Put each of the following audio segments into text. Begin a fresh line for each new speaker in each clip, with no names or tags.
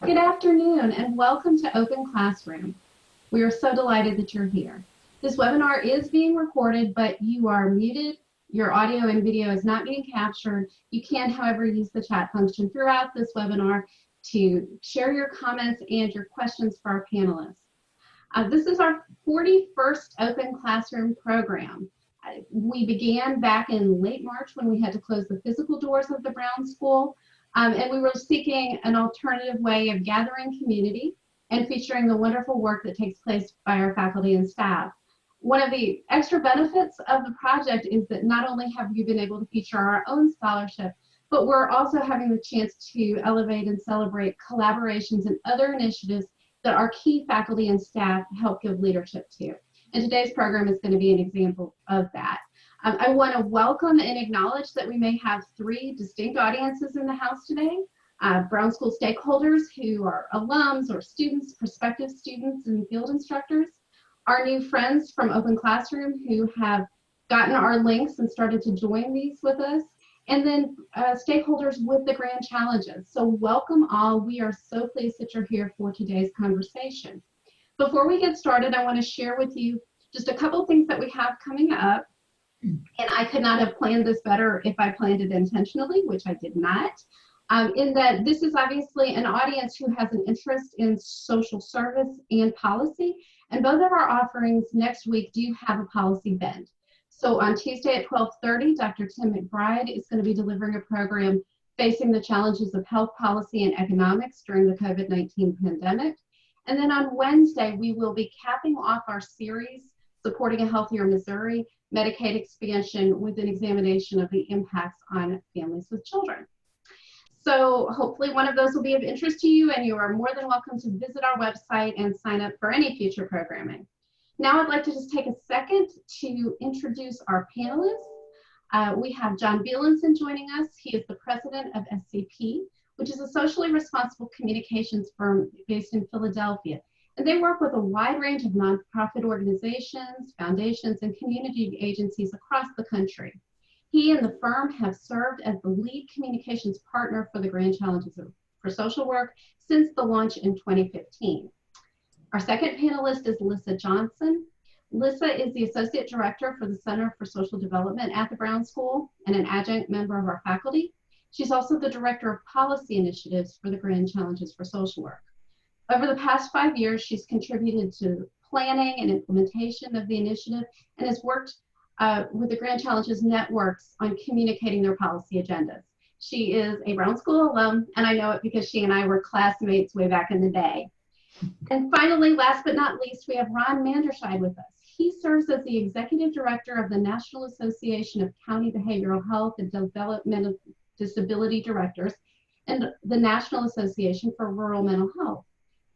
Good afternoon and welcome to Open Classroom. We are so delighted that you're here. This webinar is being recorded, but you are muted. Your audio and video is not being captured. You can, however, use the chat function throughout this webinar to share your comments and your questions for our panelists. This is our 41st Open Classroom program. We began back in late March when we had to close the physical doors of the Brown School. And we were seeking an alternative way of gathering community and featuring the wonderful work that takes place by our faculty and staff. One of the extra benefits of the project is that not only have we been able to feature our own scholarship, but we're also having the chance to elevate and celebrate collaborations and other initiatives that our key faculty and staff help give leadership to. And today's program is going to be an example of that. I want to welcome and acknowledge that we may have three distinct audiences in the house today. Brown School stakeholders who are alums or students, prospective students and field instructors. Our new friends from Open Classroom who have gotten our links and started to join these with us. And then stakeholders with the Grand Challenges. So welcome all. We are so pleased that you're here for today's conversation. Before we get started, I want to share with you just a couple things that we have coming up. And I could not have planned this better if I planned it intentionally, which I did not, in that this is obviously an audience who has an interest in social service and policy. And both of our offerings next week do have a policy bend. So on Tuesday at 12:30, Dr. Tim McBride is going to be delivering a program facing the challenges of health policy and economics during the COVID-19 pandemic. And then on Wednesday, we will be capping off our series, Supporting a Healthier Missouri, Medicaid expansion with an examination of the impacts on families with children. So hopefully one of those will be of interest to you, and you are more than welcome to visit our website and sign up for any future programming. Now I'd like to just take a second to introduce our panelists. We have John Beilenson joining us. He is the president of SCP, which is a socially responsible communications firm based in Philadelphia. And they work with a wide range of nonprofit organizations, foundations, and community agencies across the country. He and the firm have served as the lead communications partner for the Grand Challenges for Social Work since the launch in 2015. Our second panelist is Lissa Johnson. Lissa is the Associate Director for the Center for Social Development at the Brown School and an adjunct member of our faculty. She's also the Director of Policy Initiatives for the Grand Challenges for Social Work. Over the past 5 years, she's contributed to planning and implementation of the initiative and has worked with the Grand Challenges networks on communicating their policy agendas. She is a Brown School alum, and I know it because she and I were classmates way back in the day. And finally, last but not least, we have Ron Manderscheid with us. He serves as the Executive Director of the National Association of County Behavioral Health and Developmental Disability Directors and the National Association for Rural Mental Health.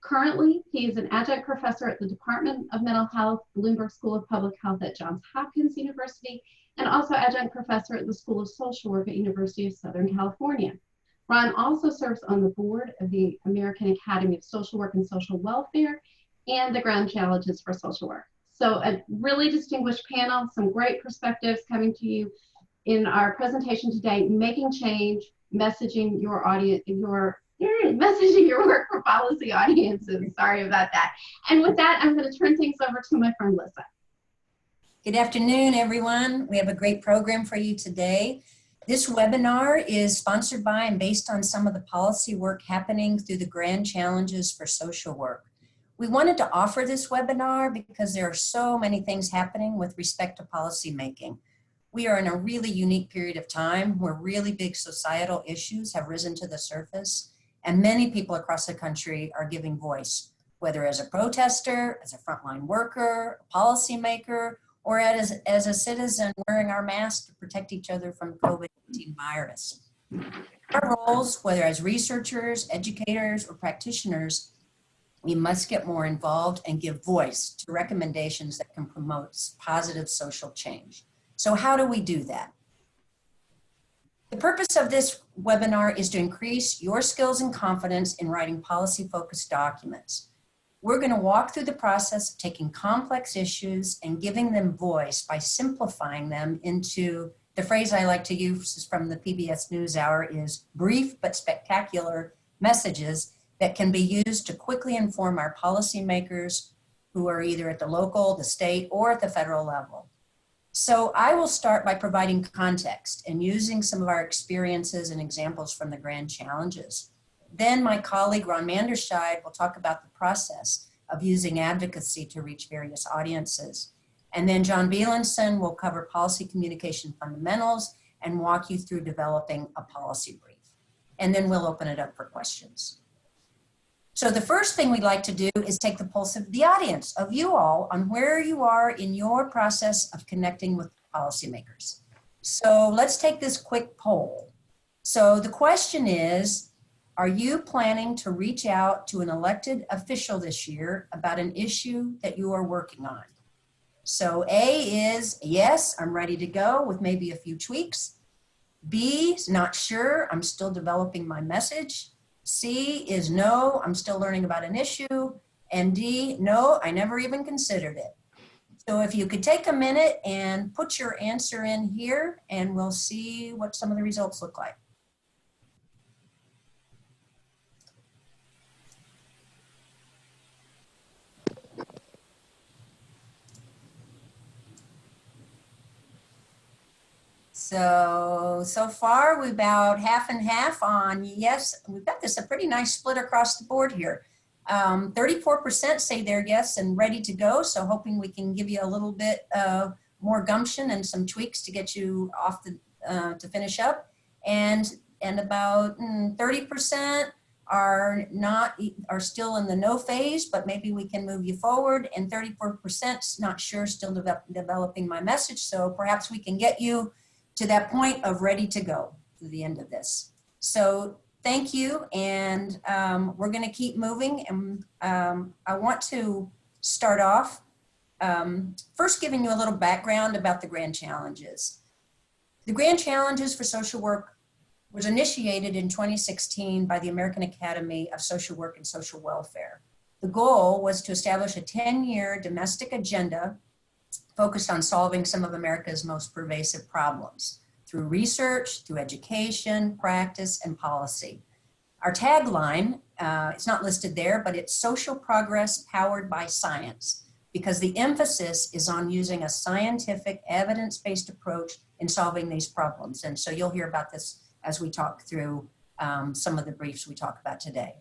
Currently, he is an adjunct professor at the Department of Mental Health, Bloomberg School of Public Health at Johns Hopkins University, and also adjunct professor at the School of Social Work at University of Southern California. Ron also serves on the board of the American Academy of Social Work and Social Welfare and the Grand Challenges for Social Work. So a really distinguished panel, some great perspectives coming to you in our presentation today, making change, messaging your audience, messaging your work for policy audiences. Sorry about that. And with that, I'm going to turn things over to my friend Lissa.
Good afternoon, everyone. We have a great program for you today. This webinar is sponsored by and based on some of the policy work happening through the Grand Challenges for Social Work. We wanted to offer this webinar because there are so many things happening with respect to policy making. We are in a really unique period of time where really big societal issues have risen to the surface. And many people across the country are giving voice, whether as a protester, as a frontline worker, a policymaker, or as a citizen wearing our masks to protect each other from COVID-19 virus. Our roles, whether as researchers, educators, or practitioners, we must get more involved and give voice to recommendations that can promote positive social change. So how do we do that? The purpose of this webinar is to increase your skills and confidence in writing policy-focused documents. We're going to walk through the process of taking complex issues and giving them voice by simplifying them into, the phrase I like to use from the PBS NewsHour is brief but spectacular messages that can be used to quickly inform our policymakers who are either at the local, the state, or at the federal level. So I will start by providing context and using some of our experiences and examples from the grand challenges. Then my colleague Ron Manderscheid will talk about the process of using advocacy to reach various audiences. And then John Beilenson will cover policy communication fundamentals and walk you through developing a policy brief. And then we'll open it up for questions. So the first thing we'd like to do is take the pulse of the audience, of you all, on where you are in your process of connecting with policymakers. So let's take this quick poll. So the question is, are you planning to reach out to an elected official this year about an issue that you are working on? So A is, yes, I'm ready to go with maybe a few tweaks. B is not sure, I'm still developing my message. C is no, I'm still learning about an issue. And D, no, I never even considered it. So if you could take a minute and put your answer in here, and we'll see what some of the results look like. So far we're about half and half on yes. We've got a pretty nice split across the board here. 34% say they're yes and ready to go. So hoping we can give you a little bit more gumption and some tweaks to get you off the, to finish up. And about 30% are still in the no phase, but maybe we can move you forward. And 34% not sure, still developing my message. So perhaps we can get you to that point of ready to go to the end of this. So thank you, and we're going to keep moving. And I want to start off first giving you a little background about the Grand Challenges. The Grand Challenges for Social Work was initiated in 2016 by the American Academy of Social Work and Social Welfare. The goal was to establish a 10-year domestic agenda focused on solving some of America's most pervasive problems through research, through education, practice, and policy. Our tagline, it's not listed there, but it's social progress powered by science, because the emphasis is on using a scientific, evidence-based approach in solving these problems. And so you'll hear about this as we talk through some of the briefs we talk about today.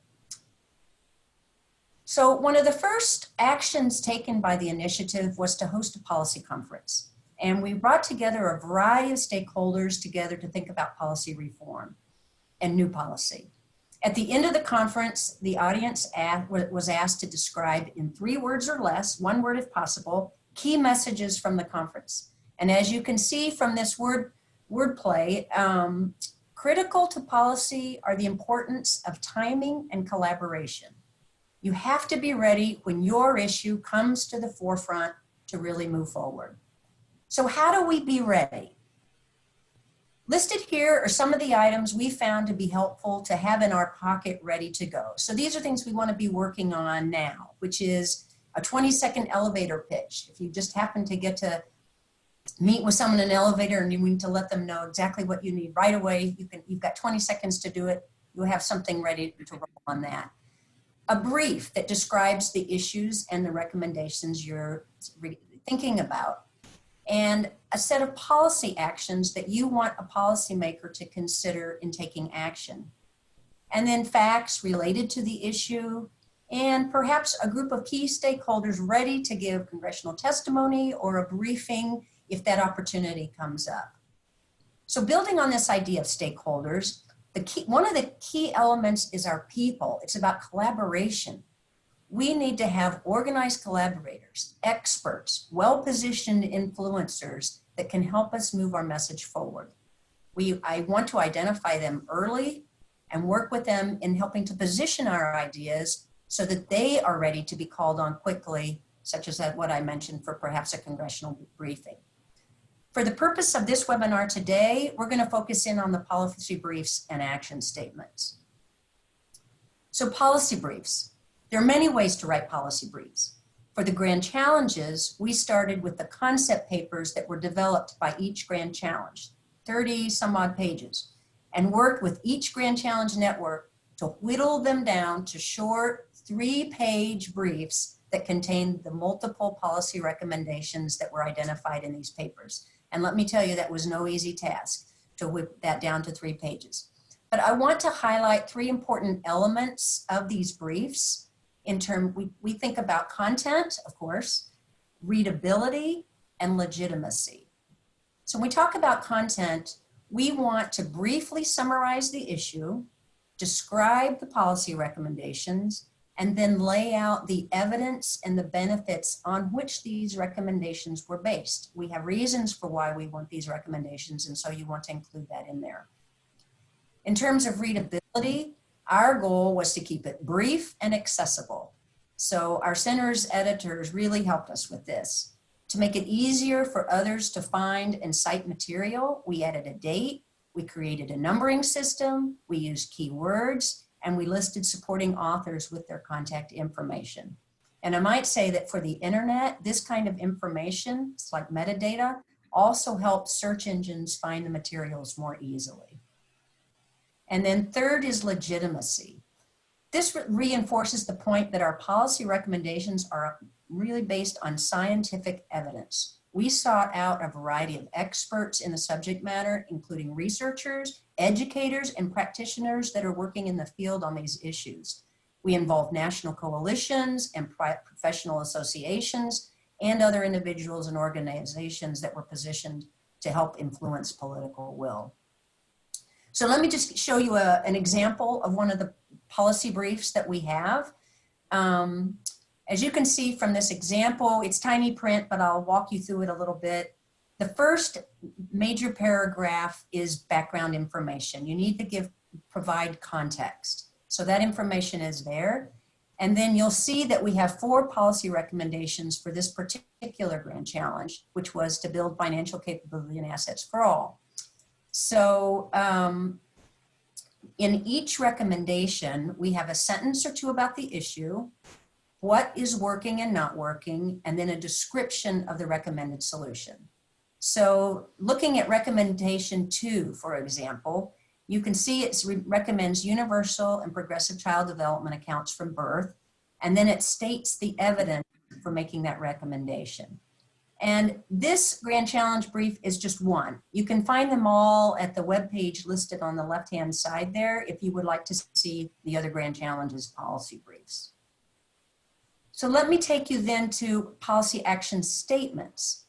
So one of the first actions taken by the initiative was to host a policy conference. And we brought together a variety of stakeholders together to think about policy reform and new policy. At the end of the conference, the audience was asked to describe in 3 words or less, 1 word if possible, key messages from the conference. And as you can see from this wordplay, critical to policy are the importance of timing and collaboration. You have to be ready when your issue comes to the forefront to really move forward. So how do we be ready? Listed here are some of the items we found to be helpful to have in our pocket ready to go. So these are things we want to be working on now, which is a 20-second elevator pitch. If you just happen to get to meet with someone in an elevator and you need to let them know exactly what you need right away, you've got 20 seconds to do it. You have something ready to roll on that. A brief that describes the issues and the recommendations you're thinking about, and a set of policy actions that you want a policymaker to consider in taking action. And then facts related to the issue, and perhaps a group of key stakeholders ready to give congressional testimony or a briefing if that opportunity comes up. So building on this idea of stakeholders, one of the key elements is our people. It's about collaboration. We need to have organized collaborators, experts, well-positioned influencers that can help us move our message forward. I want to identify them early and work with them in helping to position our ideas so that they are ready to be called on quickly, such as what I mentioned for perhaps a congressional briefing. For the purpose of this webinar today, we're going to focus in on the policy briefs and action statements. So policy briefs. There are many ways to write policy briefs. For the Grand Challenges, we started with the concept papers that were developed by each Grand Challenge, 30 some odd pages, and worked with each Grand Challenge network to whittle them down to short 3-page briefs that contained the multiple policy recommendations that were identified in these papers. And let me tell you, that was no easy task to whip that down to 3 pages. But I want to highlight 3 important elements of these briefs. We think about content, of course, readability, and legitimacy. So when we talk about content, we want to briefly summarize the issue, describe the policy recommendations, and then lay out the evidence and the benefits on which these recommendations were based. We have reasons for why we want these recommendations, and so you want to include that in there. In terms of readability, our goal was to keep it brief and accessible. So our center's editors really helped us with this. To make it easier for others to find and cite material, we added a date, we created a numbering system, we used keywords, and we listed supporting authors with their contact information. And I might say that for the internet, this kind of information, it's like metadata, also helps search engines find the materials more easily. And then third is legitimacy. This reinforces the point that our policy recommendations are really based on scientific evidence. We sought out a variety of experts in the subject matter, including researchers, educators, and practitioners that are working in the field on these issues. We involved national coalitions and professional associations and other individuals and organizations that were positioned to help influence political will. So let me just show you an example of one of the policy briefs that we have. As you can see from this example, it's tiny print, but I'll walk you through it a little bit. The first major paragraph is background information. You need to provide context. So that information is there. And then you'll see that we have 4 policy recommendations for this particular grand challenge, which was to build financial capability and assets for all. So in each recommendation, we have a sentence or 2 about the issue, what is working and not working, and then a description of the recommended solution. So looking at recommendation 2, for example, you can see it recommends universal and progressive child development accounts from birth, and then it states the evidence for making that recommendation. And this Grand Challenge brief is just one. You can find them all at the webpage listed on the left-hand side there if you would like to see the other Grand Challenges policy briefs. So let me take you then to policy action statements.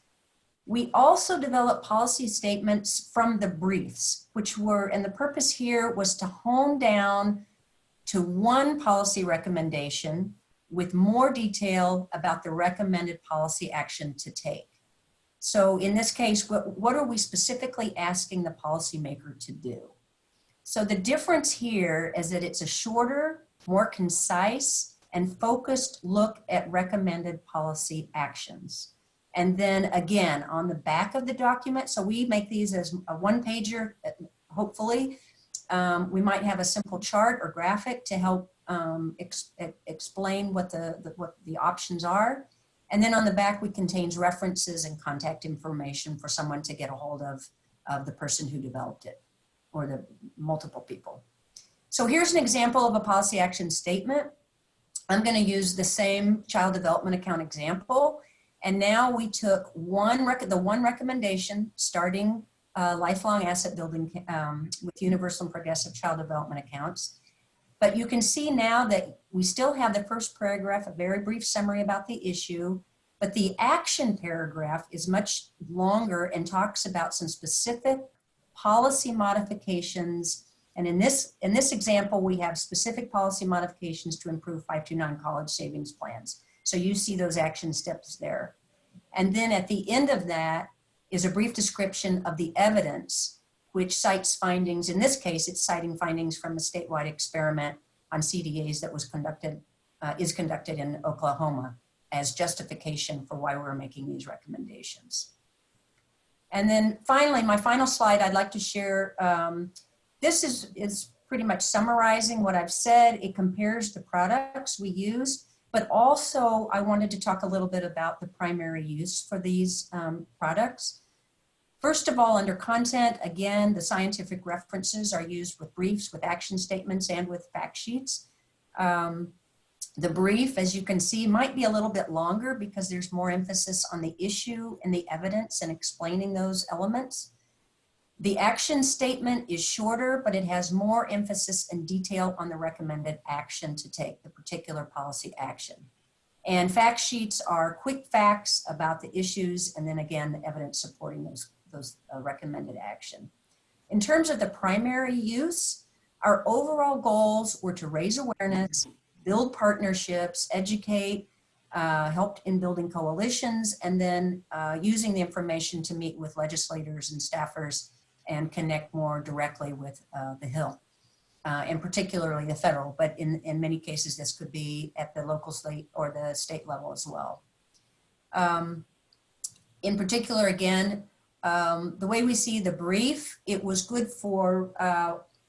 We also developed policy statements from the briefs, which were, and the purpose here was to hone down to one policy recommendation with more detail about the recommended policy action to take. So in this case, what are we specifically asking the policymaker to do? So the difference here is that it's a shorter, more concise, and focused look at recommended policy actions. And then again, on the back of the document, so we make these as a one-pager, hopefully. We might have a simple chart or graphic to help explain what the options are. And then on the back, we contains references and contact information for someone to get a hold of the person who developed it, or the multiple people. So here's an example of a policy action statement. I'm going to use the same child development account example. And now we took the one recommendation, starting lifelong asset building with universal and progressive child development accounts. But you can see now that we still have the first paragraph, a very brief summary about the issue, but the action paragraph is much longer and talks about some specific policy modifications. And in this example, we have specific policy modifications to improve 529 college savings plans. So you see those action steps there. And then at the end of that is a brief description of the evidence, which cites findings. In this case, it's citing findings from a statewide experiment on CDAs that was is conducted in Oklahoma as justification for why we're making these recommendations. And then finally, my final slide I'd like to share, this is pretty much summarizing what I've said. It compares the products we use, but also I wanted to talk a little bit about the primary use for these products. First of all, under content, again, the scientific references are used with briefs, with action statements, and with fact sheets. The brief, as you can see, might be a little bit longer because there's more emphasis on the issue and the evidence and explaining those elements. The action statement is shorter, but it has more emphasis and detail on the recommended action to take, the particular policy action. And fact sheets are quick facts about the issues, and then again, the evidence supporting those recommended action. In terms of the primary use, our overall goals were to raise awareness, build partnerships, educate, help in building coalitions, and then using the information to meet with legislators and staffers and connect more directly with the Hill, and particularly the federal, but in many cases this could be at the local, state, or the state level as well. In particular, again, the way we see the brief, it was good for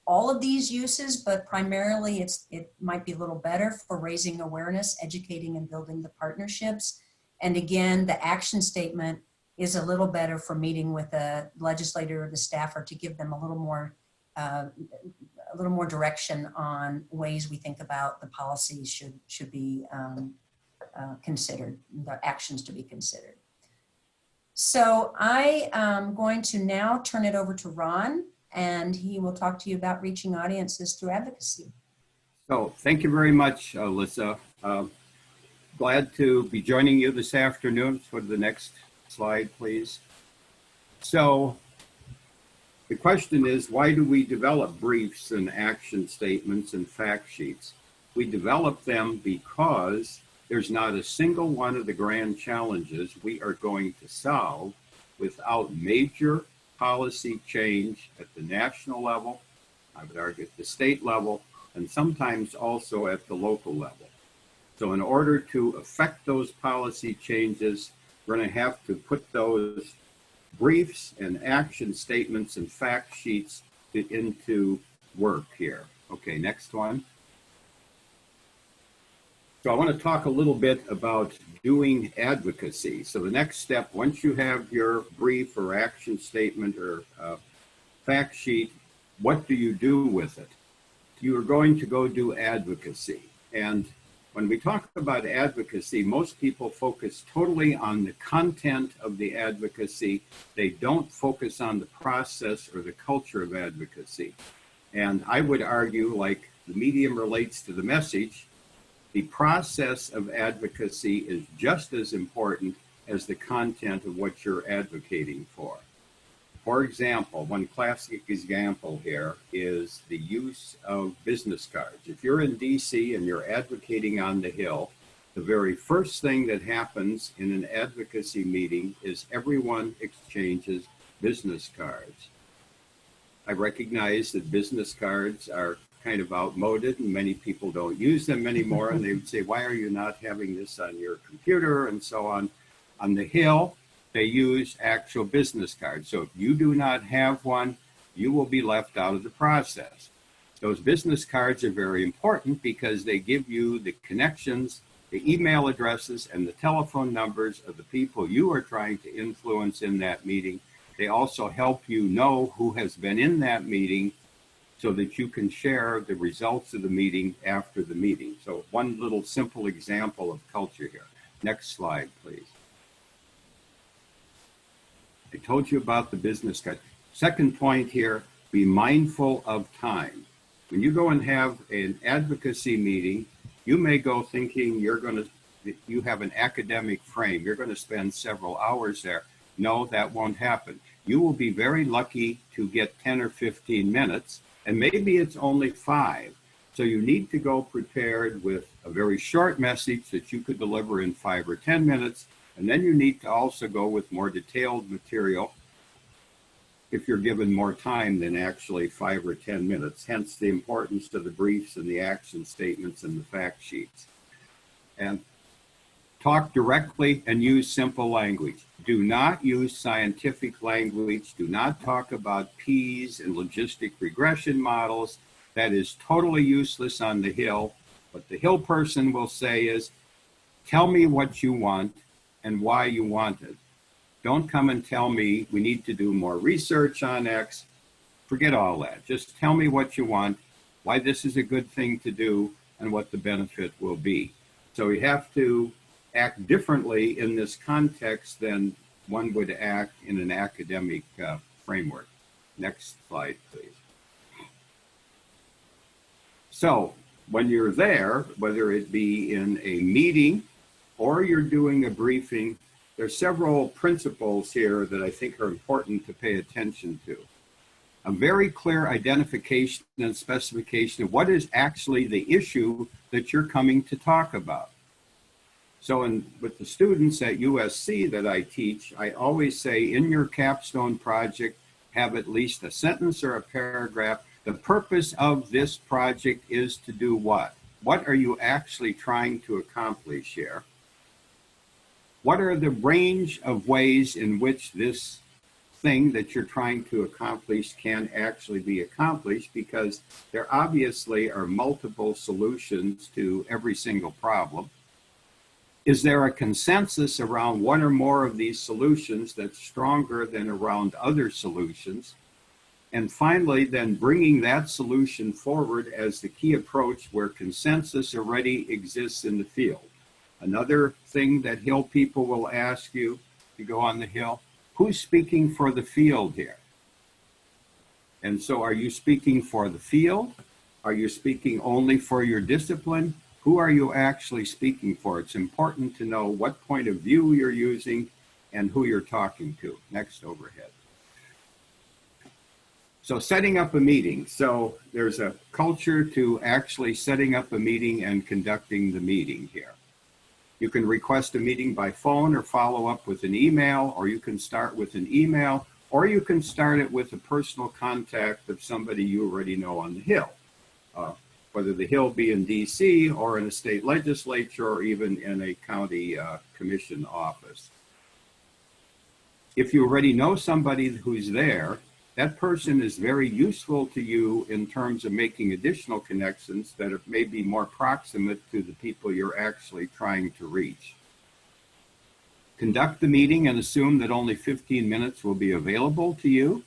all of these uses, but primarily it might be a little better for raising awareness, educating, and building the partnerships. And again, the action statement is a little better for meeting with the legislator or the staffer to give them a little more direction on ways we think about the policies should be considered, the actions to be considered. So I am going to now turn it over to Ron, and he will talk to you about reaching audiences through advocacy.
So thank you very much, Lissa. Glad to be joining you this afternoon. Let's go to the next slide, please. So the question is, why do we develop briefs and action statements and fact sheets? We develop them because there's not a single one of the grand challenges we are going to solve without major policy change at the national level, I would argue at the state level, and sometimes also at the local level. So in order to affect those policy changes, we're going to have to put those briefs and action statements and fact sheets into work here. Okay, next one. So I want to talk a little bit about doing advocacy. So the next step, once you have your brief or action statement or fact sheet, what do you do with it? You are going to go do advocacy. And when we talk about advocacy, most people focus totally on the content of the advocacy. They don't focus on the process or the culture of advocacy. And I would argue, like the medium relates to the message, the process of advocacy is just as important as the content of what you're advocating for. For example, one classic example here is the use of business cards. If you're in DC and you're advocating on the Hill, the very first thing that happens in an advocacy meeting is everyone exchanges business cards. I recognize that business cards are kind of outmoded and many people don't use them anymore, and they would say, why are you not having this on your computer and so on. On the Hill, they use actual business cards. So if you do not have one, you will be left out of the process. Those business cards are very important because they give you the connections, the email addresses, and the telephone numbers of the people you are trying to influence in that meeting. They also help you know who has been in that meeting so that you can share the results of the meeting after the meeting. So one little simple example of culture here. Next slide, please. I told you about the business card. Second point here, be mindful of time. When you go and have an advocacy meeting, you may go thinking you have an academic frame. You're going to spend several hours there. No, that won't happen. You will be very lucky to get 10 or 15 minutes, and maybe it's only 5. So you need to go prepared with a very short message that you could deliver in 5 or 10 minutes. And then you need to also go with more detailed material if you're given more time than actually 5 or 10 minutes, hence the importance of the briefs and the action statements and the fact sheets. And talk directly and use simple language. Do not use scientific language. Do not talk about P's and logistic regression models. That is totally useless on the Hill. What the Hill person will say is, tell me what you want and why you want it. Don't come and tell me we need to do more research on X. Forget all that. Just tell me what you want, why this is a good thing to do, and what the benefit will be. So we have to act differently in this context than one would act in an academic framework. Next slide, please. So when you're there, whether it be in a meeting or you're doing a briefing, there's several principles here that I think are important to pay attention to. A very clear identification and specification of what is actually the issue that you're coming to talk about. So with the students at USC that I teach, I always say in your capstone project, have at least a sentence or a paragraph. The purpose of this project is to do what? What are you actually trying to accomplish here? What are the range of ways in which this thing that you're trying to accomplish can actually be accomplished? Because there obviously are multiple solutions to every single problem. Is there a consensus around one or more of these solutions that's stronger than around other solutions? And finally, then bringing that solution forward as the key approach where consensus already exists in the field. Another thing that Hill people will ask you, if you go on the Hill, who's speaking for the field here? And so are you speaking for the field? Are you speaking only for your discipline? Who are you actually speaking for? It's important to know what point of view you're using and who you're talking to. Next overhead. So setting up a meeting. So there's a culture to actually setting up a meeting and conducting the meeting here. You can request a meeting by phone or follow up with an email, or you can start with an email, or you can start it with a personal contact of somebody you already know on the Hill. Whether the Hill be in DC or in a state legislature or even in a county commission office. If you already know somebody who's there, that person is very useful to you in terms of making additional connections that are maybe more proximate to the people you're actually trying to reach. Conduct the meeting and assume that only 15 minutes will be available to you,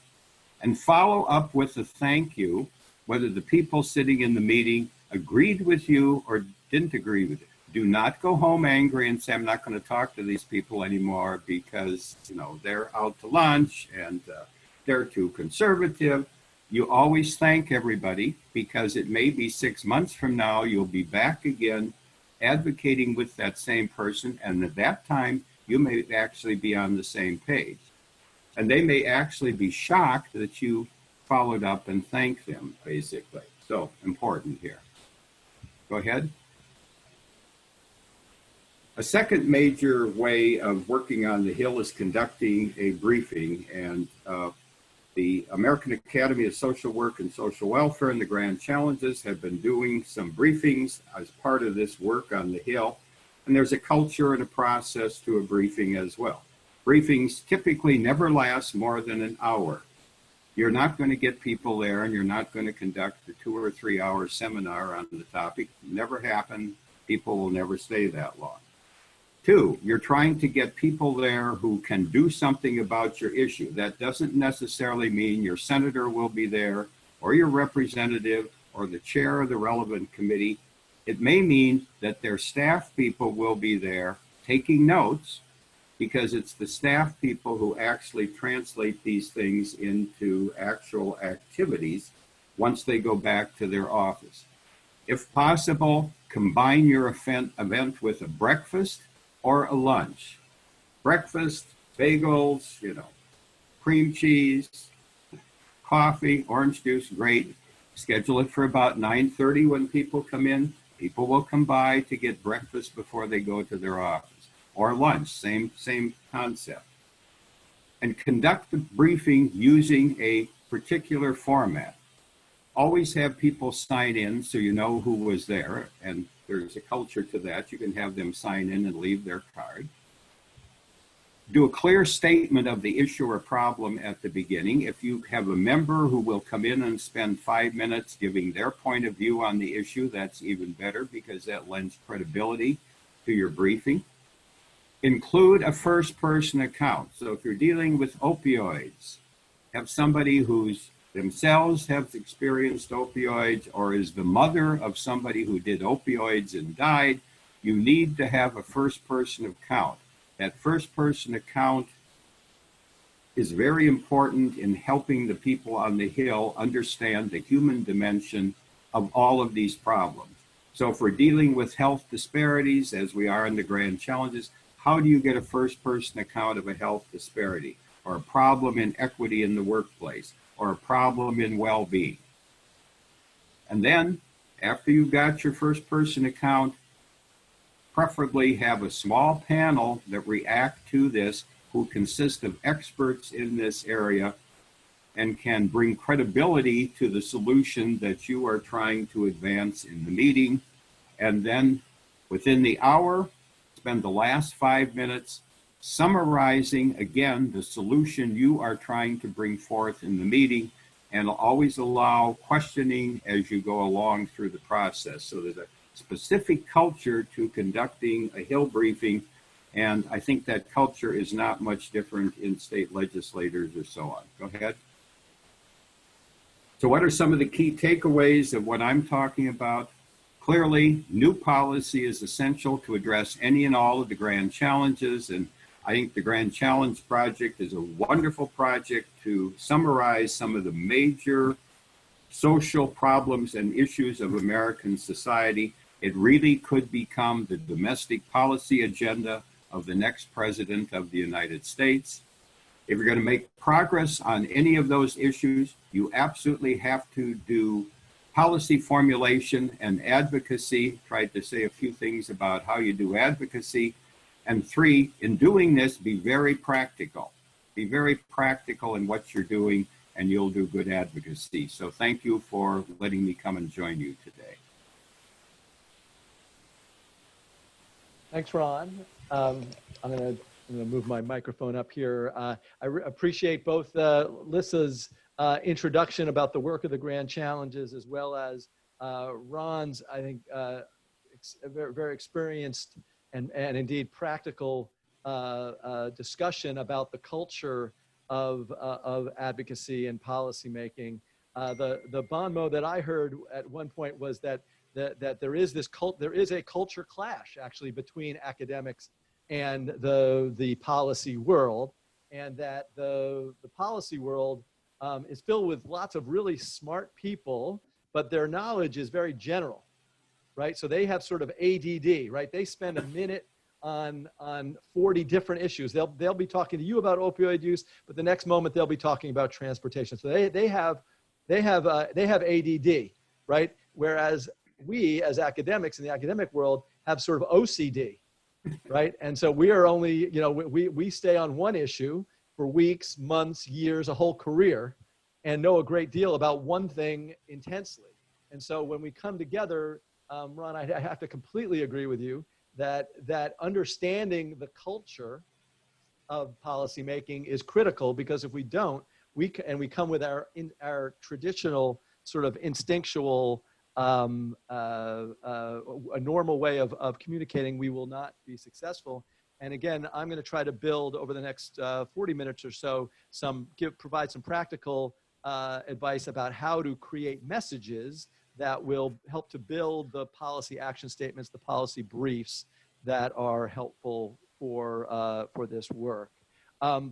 and follow up with a thank you, whether the people sitting in the meeting agreed with you or didn't agree with you. Do not go home angry and say, I'm not going to talk to these people anymore because, you know, they're out to lunch and they're too conservative. You always thank everybody, because it may be 6 months from now, you'll be back again advocating with that same person. And at that time, you may actually be on the same page. And they may actually be shocked that you followed up and thanked them, basically. So important here. Go ahead. A second major way of working on the Hill is conducting a briefing, and the American Academy of Social Work and Social Welfare and the Grand Challenges have been doing some briefings as part of this work on the Hill, and there's a culture and a process to a briefing as well. Briefings typically never last more than an hour. You're not going to get people there, and you're not going to conduct a 2 or 3 hour seminar on the topic. Never happened. People will never stay that long. 2, you're trying to get people there who can do something about your issue. That doesn't necessarily mean your senator will be there, or your representative, or the chair of the relevant committee. It may mean that their staff people will be there taking notes, because it's the staff people who actually translate these things into actual activities once they go back to their office. If possible, combine your event with a breakfast or a lunch. Breakfast, bagels, cream cheese, coffee, orange juice, great. Schedule it for about 9:30 when people come in. People will come by to get breakfast before they go to their office. Or lunch, same concept. And conduct the briefing using a particular format. Always have people sign in so you know who was there, and there's a culture to that. You can have them sign in and leave their card. Do a clear statement of the issue or problem at the beginning. If you have a member who will come in and spend 5 minutes giving their point of view on the issue, that's even better, because that lends credibility to your briefing. Include a first-person account. So if you're dealing with opioids, have somebody who's themselves have experienced opioids or is the mother of somebody who did opioids and died, you need to have a first-person account. That first-person account is very important in helping the people on the Hill understand the human dimension of all of these problems. So if we're dealing with health disparities, as we are in the grand challenges, how do you get a first-person account of a health disparity or a problem in equity in the workplace or a problem in well-being? And then, after you've got your first-person account, preferably have a small panel that react to this who consist of experts in this area and can bring credibility to the solution that you are trying to advance in the meeting. And then within the hour, spend the last 5 minutes summarizing again the solution you are trying to bring forth in the meeting, and always allow questioning as you go along through the process. So there's a specific culture to conducting a Hill briefing, and I think that culture is not much different in state legislators or so on. Go ahead. So what are some of the key takeaways of what I'm talking about? Clearly, new policy is essential to address any and all of the grand challenges, and I think the Grand Challenge Project is a wonderful project to summarize some of the major social problems and issues of American society. It really could become the domestic policy agenda of the next president of the United States. If you're going to make progress on any of those issues, you absolutely have to do policy formulation and advocacy. Tried to say a few things about how you do advocacy. And 3, in doing this, be very practical. Be very practical in what you're doing, and you'll do good advocacy. So thank you for letting me come and join you today.
Thanks, Ron. I'm going to move my microphone up here. I appreciate both Lissa's introduction about the work of the Grand Challenges, as well as Ron's, I think, very, very experienced and indeed practical discussion about the culture of advocacy and policymaking. The bon mot that I heard at one point was that there is a culture clash actually between academics and the policy world, and that the policy world is filled with lots of really smart people, but their knowledge is very general, right? So they have sort of ADD, right? They spend a minute on 40 different issues. They'll be talking to you about opioid use, but the next moment they'll be talking about transportation. So they have ADD, right? Whereas we as academics in the academic world have sort of OCD, right? And so we are only, we stay on one issue for weeks, months, years, a whole career, and know a great deal about one thing intensely. And so when we come together, Ron, I have to completely agree with you that understanding the culture of policymaking is critical, because if we don't, we come with our traditional sort of instinctual, a normal way of communicating, we will not be successful. And again, I'm going to try to build over the next 40 minutes or so, provide some practical advice about how to create messages that will help to build the policy action statements, the policy briefs that are helpful for this work.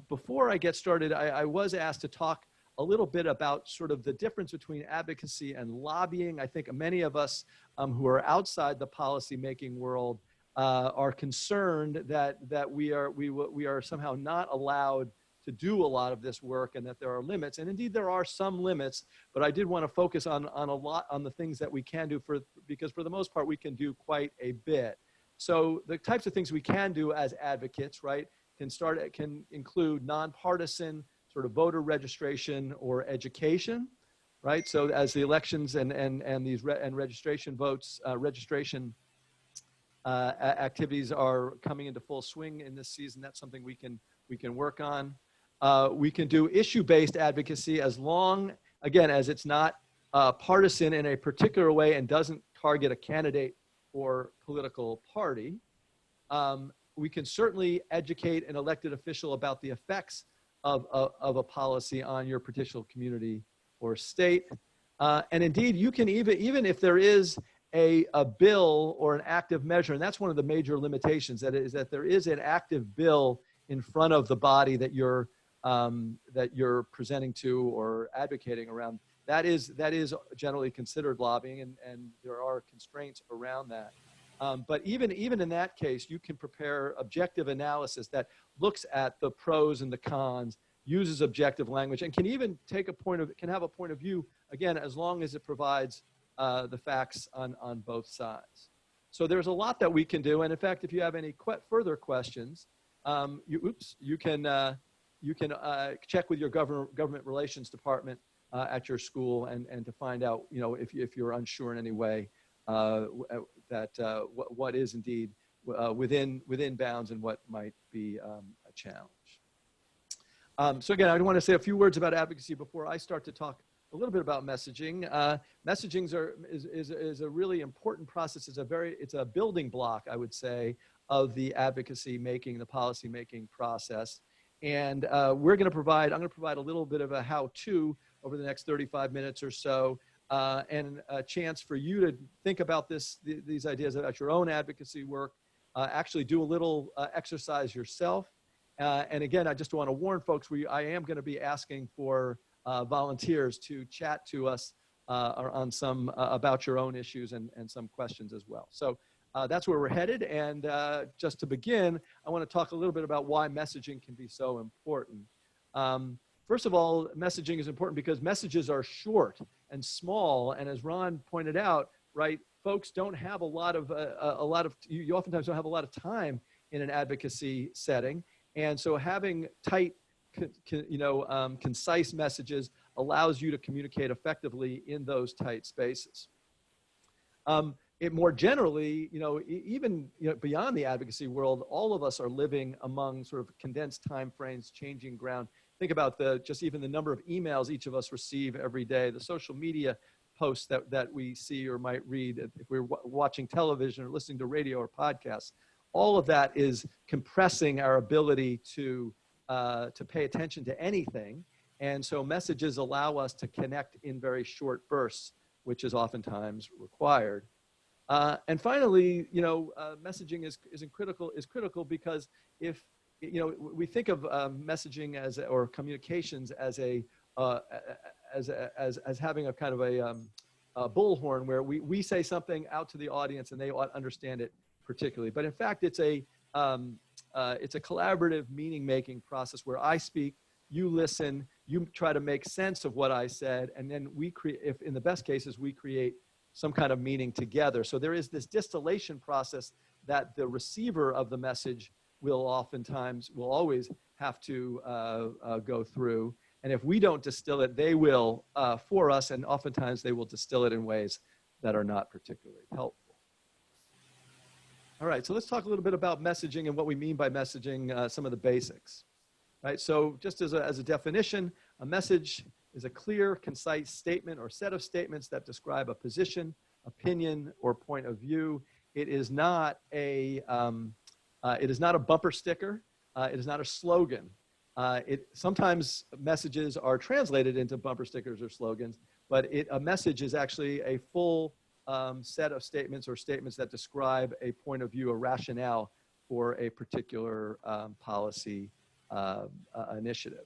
Before I get started, I was asked to talk a little bit about sort of the difference between advocacy and lobbying. I think many of us who are outside the policymaking world are concerned that we are somehow not allowed to do a lot of this work, and that there are limits. And indeed there are some limits, but I did want to focus on the things that we can do, because for the most part we can do quite a bit. So the types of things we can do as advocates, right, can include nonpartisan sort of voter registration or education, right? So as the elections and registration votes, activities are coming into full swing in this season, that's something we can work on. We can do issue-based advocacy as long, again, as it's not partisan in a particular way and doesn't target a candidate or political party. we can certainly educate an elected official about the effects of a policy on your particular community or state. And indeed, you can even if there is a bill or an active measure, and that's one of the major limitations, that there is an active bill in front of the body that you're presenting to or advocating around. That is generally considered lobbying, and there are constraints around that. But even in that case, you can prepare objective analysis that looks at the pros and the cons, uses objective language, and can even have a point of view, again, as long as it provides the facts on both sides. So there's a lot that we can do. And in fact, if you have any further questions, you can check with your government relations department at your school and to find out, if you're unsure in any way, what is indeed within bounds and what might be a challenge. So again, I want to say a few words about advocacy before I start to talk a little bit about messaging. Messaging is a really important process. It's a building block, I would say, of the advocacy making, the policy making process. And I'm going to provide a little bit of a how-to over the next 35 minutes or so, and a chance for you to think about these ideas about your own advocacy work, actually do a little exercise yourself. And again, I just want to warn folks, I am going to be asking for volunteers to chat to us on some about your own issues and some questions as well. So that's where we're headed. And just to begin, I want to talk a little bit about why messaging can be so important. First of all, messaging is important because messages are short and small. And as Ron pointed out, right, folks don't have you oftentimes don't have a lot of time in an advocacy setting. And so having tight, concise messages allows you to communicate effectively in those tight spaces. More generally, even beyond the advocacy world, all of us are living among sort of condensed time frames, changing ground. Think about just even the number of emails each of us receive every day, the social media posts that we see or might read if we're watching television or listening to radio or podcasts. All of that is compressing our ability to pay attention to anything. And so messages allow us to connect in very short bursts, which is oftentimes required. And finally, messaging is critical because if we think of messaging or communications as having a kind of a bullhorn where we say something out to the audience and they understand it particularly. But in fact, it's a collaborative meaning-making process where I speak, you listen, you try to make sense of what I said, and then if in the best cases, we create some kind of meaning together. So there is this distillation process that the receiver of the message will always have to go through. And if we don't distill it, they will for us, and oftentimes they will distill it in ways that are not particularly helpful. All right, so let's talk a little bit about messaging and what we mean by messaging, some of the basics. Right, so just as a definition, a message is a clear, concise statement or set of statements that describe a position, opinion, or point of view. It is not a bumper sticker. It is not a slogan. Sometimes messages are translated into bumper stickers or slogans, but a message is actually a full set of statements or statements that describe a point of view, a rationale for a particular policy initiative.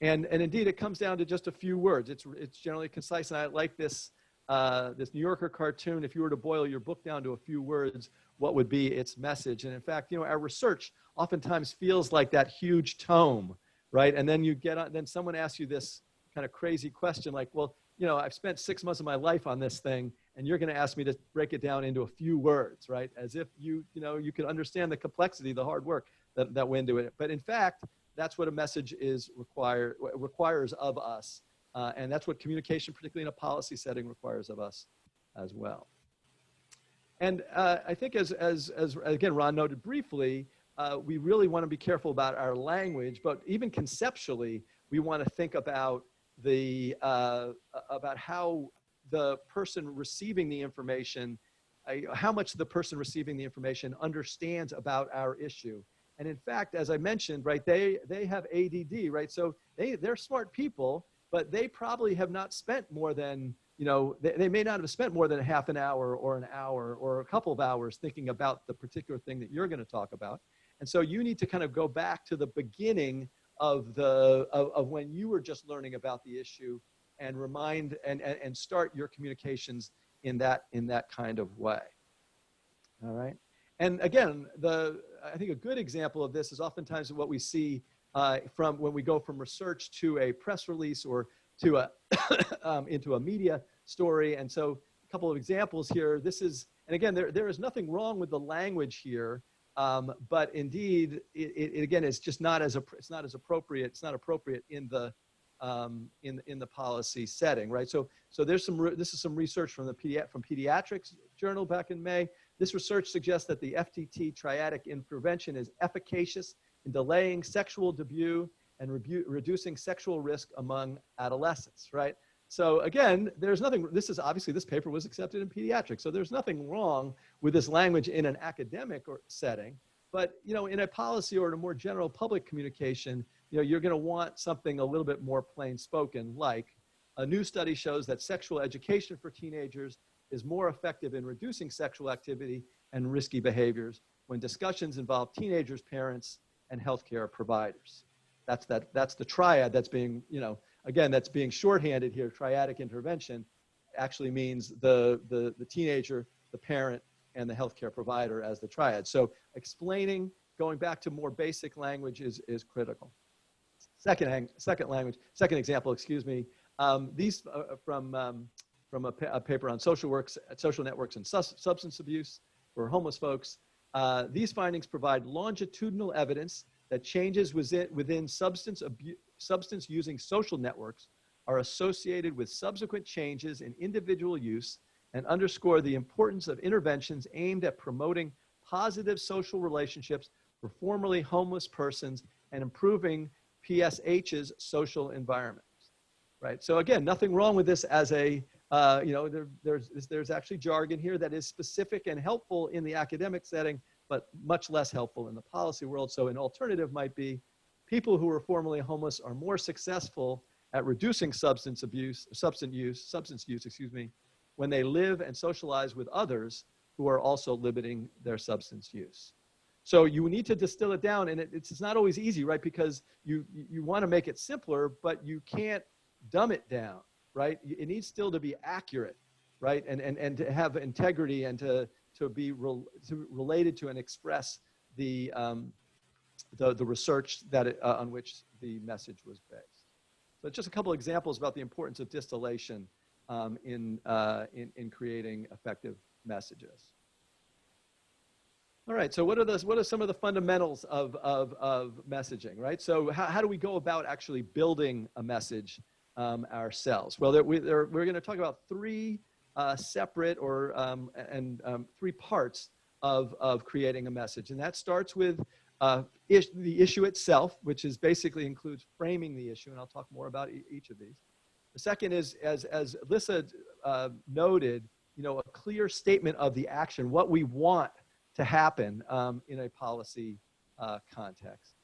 And indeed, it comes down to just a few words. It's generally concise, and I like this New Yorker cartoon. If you were to boil your book down to a few words, what would be its message? And in fact, our research oftentimes feels like that huge tome, right? And then then someone asks you this kind of crazy question, like, well, I've spent 6 months of my life on this thing, and you're going to ask me to break it down into a few words, right? As if you can understand the complexity, the hard work that went into it. But in fact, that's what a message requires of us. And that's what communication, particularly in a policy setting, requires of us as well. And I think as again, Ron noted briefly, we really want to be careful about our language, but even conceptually, we want to think about about how the person receiving the information how much the person receiving the information understands about our issue. And in fact, as I mentioned, right, they have ADD, right? So they're smart people, but they probably have not spent more than, they may not have spent more than a half an hour or an hour or a couple of hours thinking about the particular thing that you're going to talk about. And so you need to kind of go back to the beginning of when you were just learning about the issue and remind and start your communications in that kind of way. All right. And again, I think a good example of this is oftentimes what we see from when we go from research to a press release or to into a media story. And so a couple of examples here. This is, and again, there is nothing wrong with the language here, but indeed, it again is just not as appropriate. It's not appropriate in the policy setting, right? So this is some research from Pediatrics Journal back in May. This research suggests that the FTT triadic intervention is efficacious in delaying sexual debut and reducing sexual risk among adolescents, right? So again, there's nothing, this paper was accepted in pediatrics, so there's nothing wrong with this language in an academic setting, but in a policy or in a more general public communication, you're gonna want something a little bit more plain spoken, like a new study shows that sexual education for teenagers is more effective in reducing sexual activity and risky behaviors when discussions involve teenagers, parents, and healthcare providers. That's the triad that's being, again, that's being shorthanded here. Triadic intervention actually means the teenager, the parent, and the healthcare provider as the triad. So explaining, going back to more basic language is critical. Second example, excuse me. These from a paper on social networks and substance abuse for homeless folks. These findings provide longitudinal evidence that changes within substance using social networks are associated with subsequent changes in individual use and underscore the importance of interventions aimed at promoting positive social relationships for formerly homeless persons and improving PSH's social environment, right? So again, nothing wrong with this as a, there's actually jargon here that is specific and helpful in the academic setting, but much less helpful in the policy world. So an alternative might be people who were formerly homeless are more successful at reducing substance use, when they live and socialize with others who are also limiting their substance use. So you need to distill it down, and it's not always easy, right? Because you want to make it simpler, but you can't dumb it down, right? It needs still to be accurate, right? And to have integrity and to be related to and express the research that on which the message was based. So just a couple examples about the importance of distillation in creating effective messages. All right, so what are some of the fundamentals of messaging, right? So how do we go about actually building a message ourselves? Well, we're going to talk about three separate three parts of creating a message, and that starts with the issue itself, which is basically includes framing the issue, and I'll talk more about each of these. The second is, as Lissa noted, a clear statement of the action, what we want to happen in a policy context.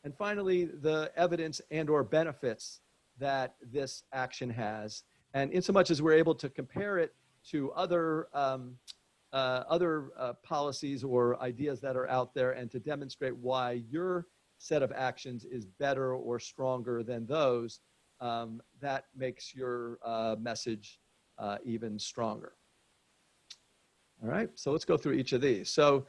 And finally, the evidence and/or benefits that this action has, and in so much as we're able to compare it to other policies or ideas that are out there, and to demonstrate why your set of actions is better or stronger than those, that makes your message even stronger. All right, so let's go through each of these. So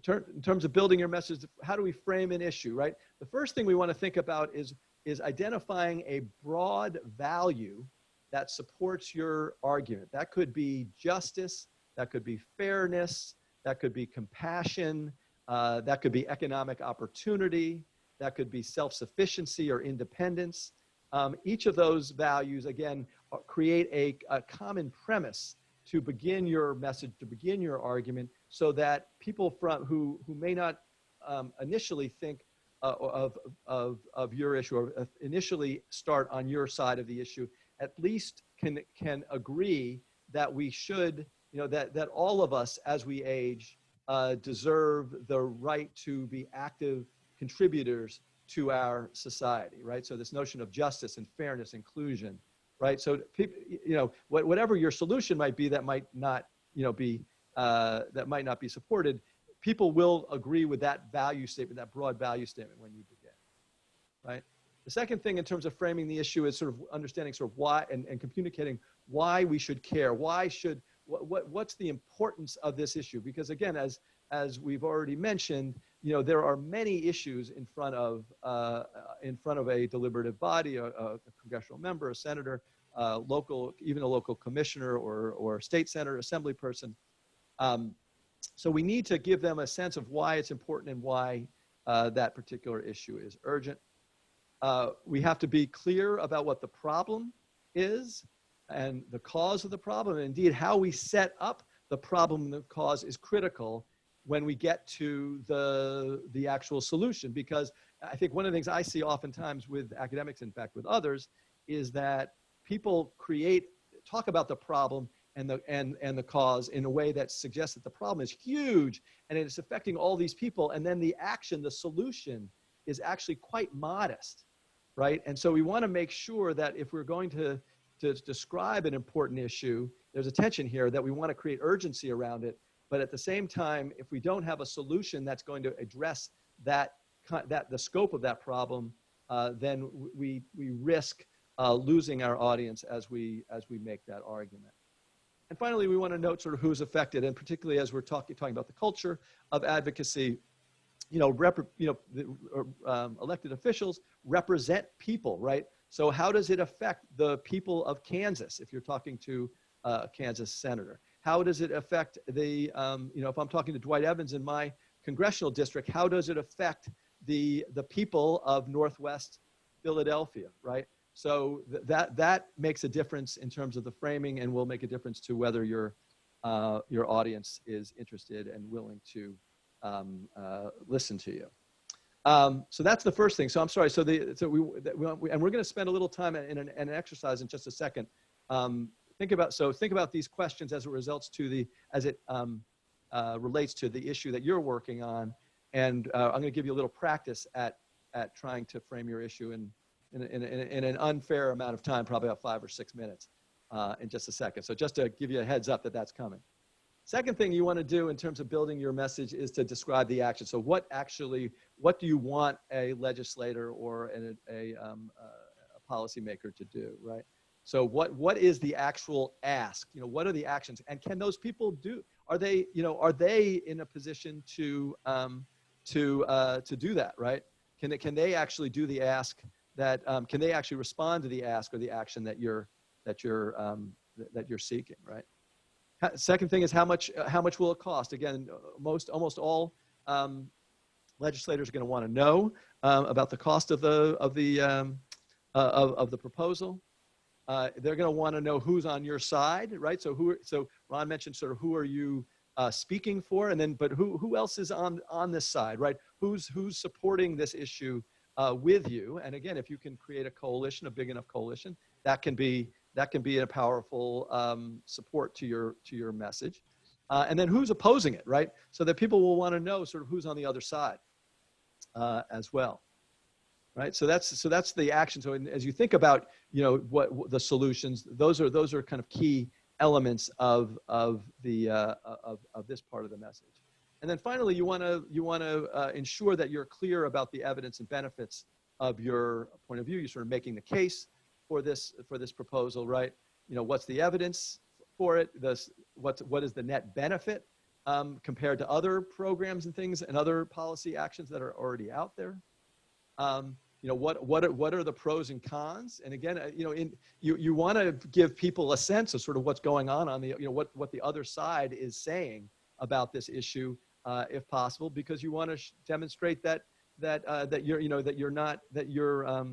in terms of building your message, how do we frame an issue, right? The first thing we want to think about is identifying a broad value that supports your argument. That could be justice, that could be fairness, that could be compassion, that could be economic opportunity, that could be self-sufficiency or independence. Each of those values, again, create a common premise to begin your message, to begin your argument, so that people who may not initially think of your issue or initially start on your side of the issue, at least can agree that we should that all of us as we age deserve the right to be active contributors to our society, right? So this notion of justice and fairness, inclusion, right? So people, whatever your solution might be, that might not, that might not be supported, people will agree with that value statement, that broad value statement when you begin, right? The second thing in terms of framing the issue is sort of understanding sort of why and communicating why we should care. What's the importance of this issue? Because again, as we've already mentioned, there are many issues in front of a deliberative body, a congressional member, a senator, even a local commissioner or state senator, assembly person. So we need to give them a sense of why it's important and why that particular issue is urgent. We have to be clear about what the problem is and the cause of the problem. And indeed, how we set up the problem and the cause is critical when we get to the actual solution. Because I think one of the things I see oftentimes with academics, in fact with others, is that people talk about the problem and the cause in a way that suggests that the problem is huge and it's affecting all these people, and then the action, the solution, is actually quite modest, right? And so we want to make sure that if we're going to describe an important issue, there's a tension here that we want to create urgency around it, but at the same time, if we don't have a solution that's going to address the scope of that problem, then we risk losing our audience as we make that argument. And finally, we want to note sort of who's affected, and particularly as we're talking about the culture of advocacy, elected officials represent people, right? So how does it affect the people of Kansas if you're talking to a Kansas senator? How does it affect if I'm talking to Dwight Evans in my congressional district, how does it affect the people of Northwest Philadelphia, right? So that makes a difference in terms of the framing, and will make a difference to whether your audience is interested and willing to listen to you. So that's the first thing. So I'm sorry. And we're going to spend a little time in an exercise in just a second. Think about these questions as it relates to the issue that you're working on, and I'm going to give you a little practice at trying to frame your issue in an unfair amount of time, probably about 5 or 6 minutes, in just a second. So just to give you a heads up that that's coming. Second thing you want to do in terms of building your message is to describe the action. So what do you want a legislator or a policymaker to do, right? So what is the actual ask? What are the actions, and can those people do? Are they in a position to do that, right? Can they actually do the ask? Can they actually respond to the ask or the action that you're seeking, right? Second thing is how much will it cost? Again, almost all legislators are going to want to know about the cost of the proposal. They're going to want to know who's on your side, right? So Ron mentioned sort of who are you speaking for, and then but who else is on this side, right? Who's supporting this issue with you? And again, if you can create a coalition, a big enough coalition, that can be a powerful support to your message. And then who's opposing it, right? So that people will want to know sort of who's on the other side as well, right? So that's the action. So as you think about what the solutions, those are kind of key elements of this part of the message. And then finally, you want to ensure that you're clear about the evidence and benefits of your point of view. You're sort of making the case for this proposal, right? What's the evidence for it? What is the net benefit compared to other programs and things and other policy actions that are already out there? What are the pros and cons? And again, you want to give people a sense of sort of what's going on the what the other side is saying about this issue, if possible, because you want to demonstrate that you're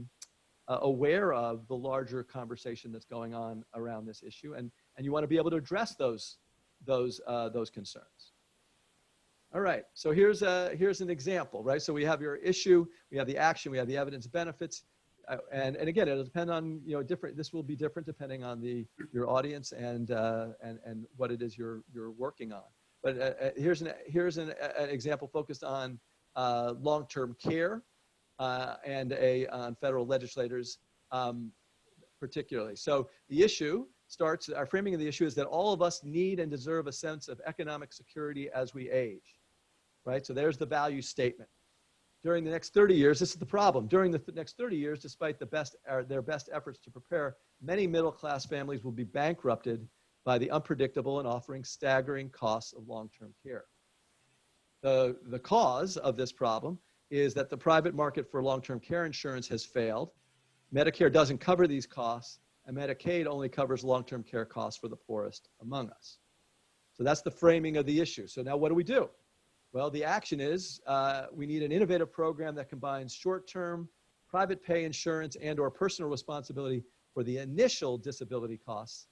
aware of the larger conversation that's going on around this issue, and you want to be able to address those concerns. All right, so here's an example, right? So we have your issue, we have the action, we have the evidence benefits. and again, it'll depend on, different, this will be different depending on your audience and what it is you're working on. But here's an example focused on long-term care and on federal legislators particularly. So the issue starts, our framing of the issue is that all of us need and deserve a sense of economic security as we age, right? So there's the value statement. During the next 30 years, this is the problem. During the next 30 years, despite their best efforts to prepare, many middle-class families will be bankrupted by the unpredictable and offering staggering costs of long-term care. The cause of this problem is that the private market for long-term care insurance has failed. Medicare doesn't cover these costs, and Medicaid only covers long-term care costs for the poorest among us. So that's the framing of the issue. So now what do we do? Well, the action is we need an innovative program that combines short-term private pay insurance and or personal responsibility for the initial disability costs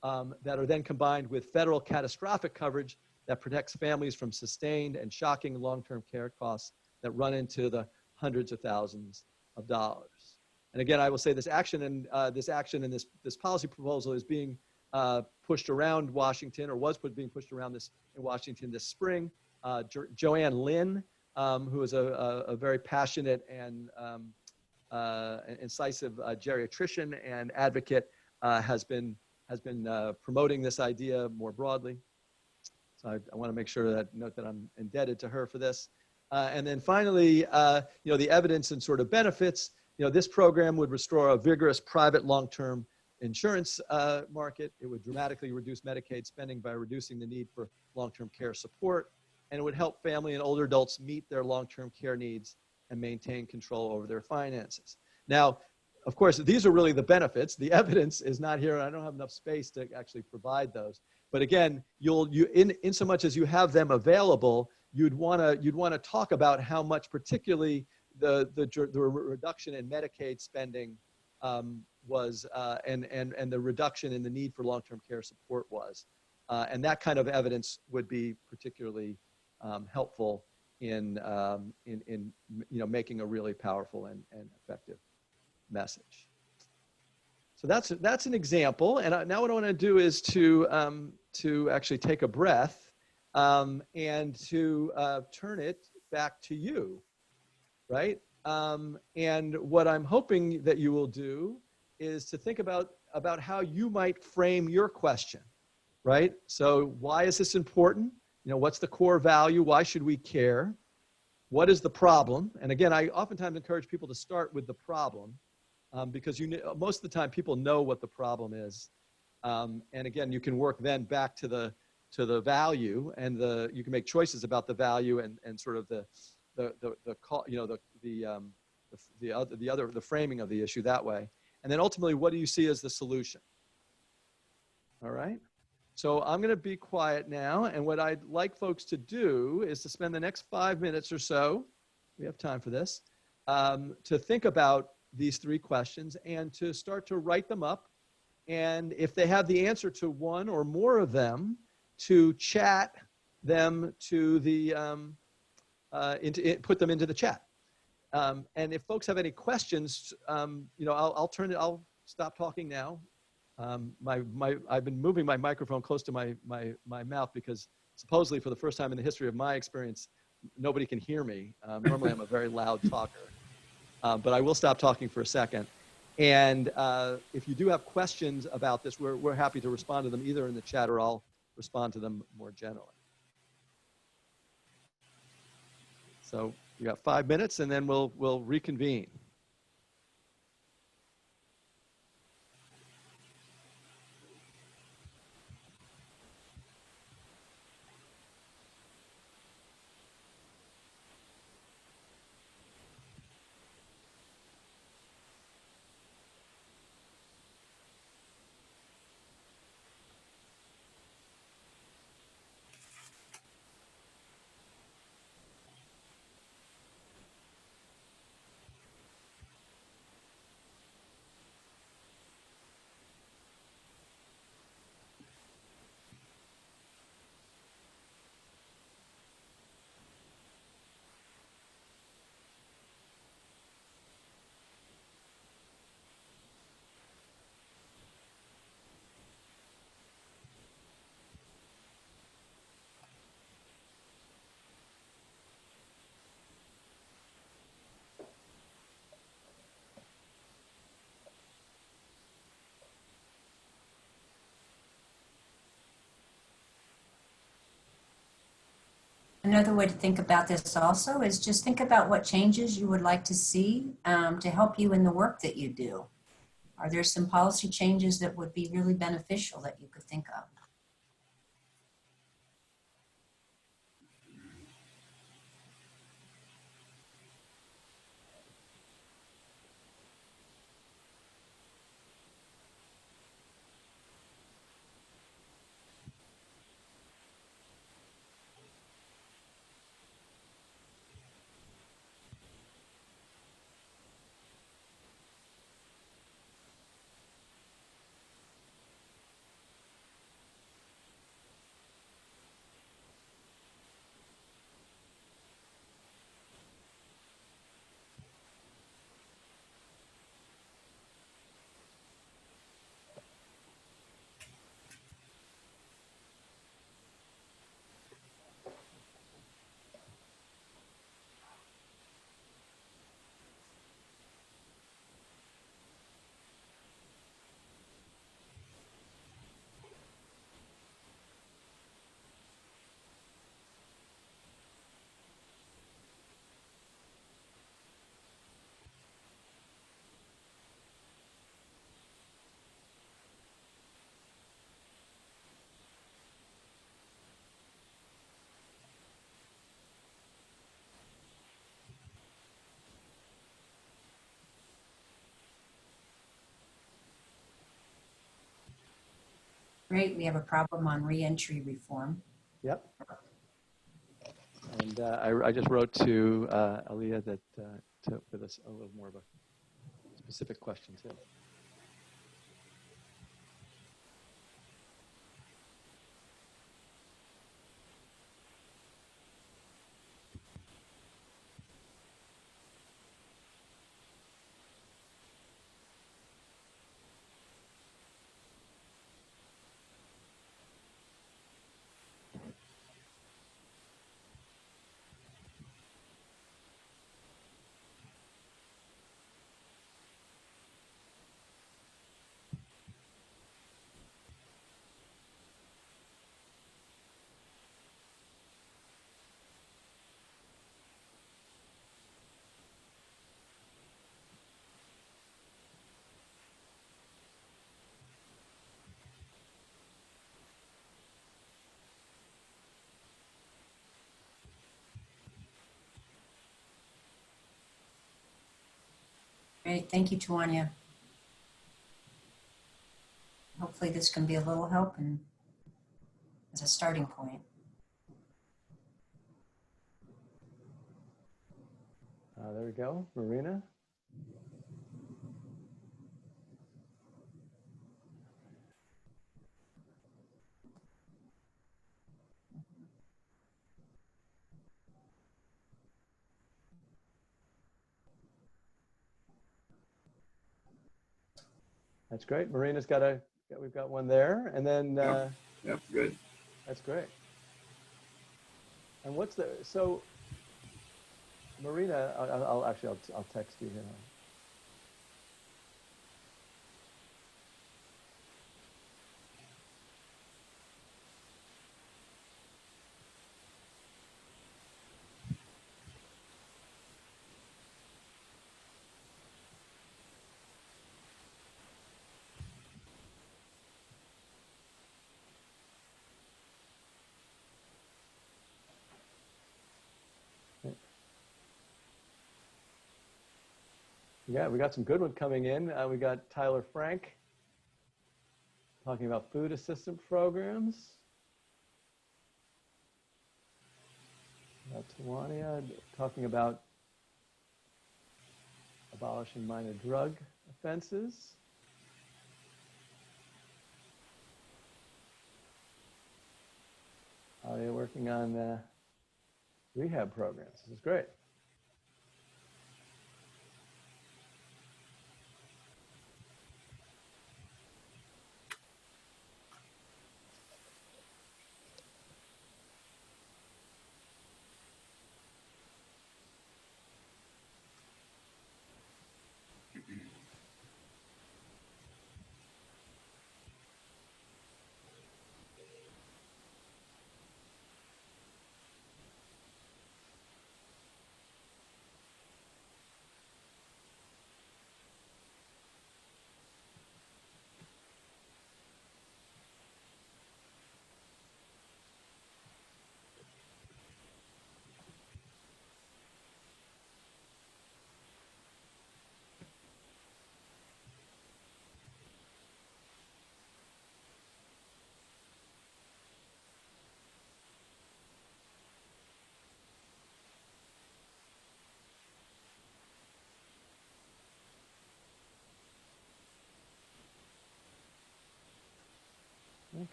that are then combined with federal catastrophic coverage that protects families from sustained and shocking long-term care costs that run into the hundreds of thousands of dollars. And again, I will say this action and this policy proposal is being pushed around Washington, or was being pushed around in Washington this spring. Joanne Lynn, who is a very passionate and incisive geriatrician and advocate, has been promoting this idea more broadly. So I want to make sure that note that I'm indebted to her for this. And then finally, the evidence and sort of benefits. This program would restore a vigorous private long-term insurance market. It would dramatically reduce Medicaid spending by reducing the need for long-term care support. And it would help family and older adults meet their long-term care needs and maintain control over their finances. Now, of course, these are really the benefits. The evidence is not here, and I don't have enough space to actually provide those. But again, in so much as you have them available, you'd want to talk about how much, particularly the reduction in Medicaid spending was, and the reduction in the need for long-term care support was, and that kind of evidence would be particularly helpful in making a really powerful and effective message. So that's an example. And now what I want to do is to actually take a breath and to turn it back to you, right? And what I'm hoping that you will do is to think about how you might frame your question, right? So why is this important? What's the core value? Why should we care? What is the problem? And again, I oftentimes encourage people to start with the problem because most of the time people know what the problem is. And again, you can work then back to the value, and you can make choices about the value and sort of the framing of the issue that way. And then ultimately, what do you see as the solution? All right. So I'm going to be quiet now. And what I'd like folks to do is to spend the next 5 minutes or so, we have time for this, to think about these three questions and to start to write them up. And if they have the answer to one or more of them, to chat them to the, put them into the chat. And if folks have any questions, I'll stop talking now. I've been moving my microphone close to my mouth because supposedly for the first time in the history of my experience, nobody can hear me. Normally I'm a very loud talker, but I will stop talking for a second. And if you do have questions about this, we're happy to respond to them either in the chat or I'll respond to them more generally. So you got 5 minutes and then we'll reconvene.
Another way to think about this also is just think about what changes you would like to see to help you in the work that you do. Are there some policy changes that would be really beneficial that you could think of? Great, we have a problem on reentry reform.
Yep. And I just wrote to Aliyah that with us a little more of a specific question too.
Great, thank you, Tawanya. Hopefully this can be a little help and as a starting point.
There we go, Marina. That's great. Marina's we've got one there, and then
Yep, good.
that's great. And so Marina, I'll text you here. Yeah, we got some good ones coming in. We got Tyler Frank talking about food assistance programs. Tawanya talking about abolishing minor drug offenses. They're working on rehab programs. This is great.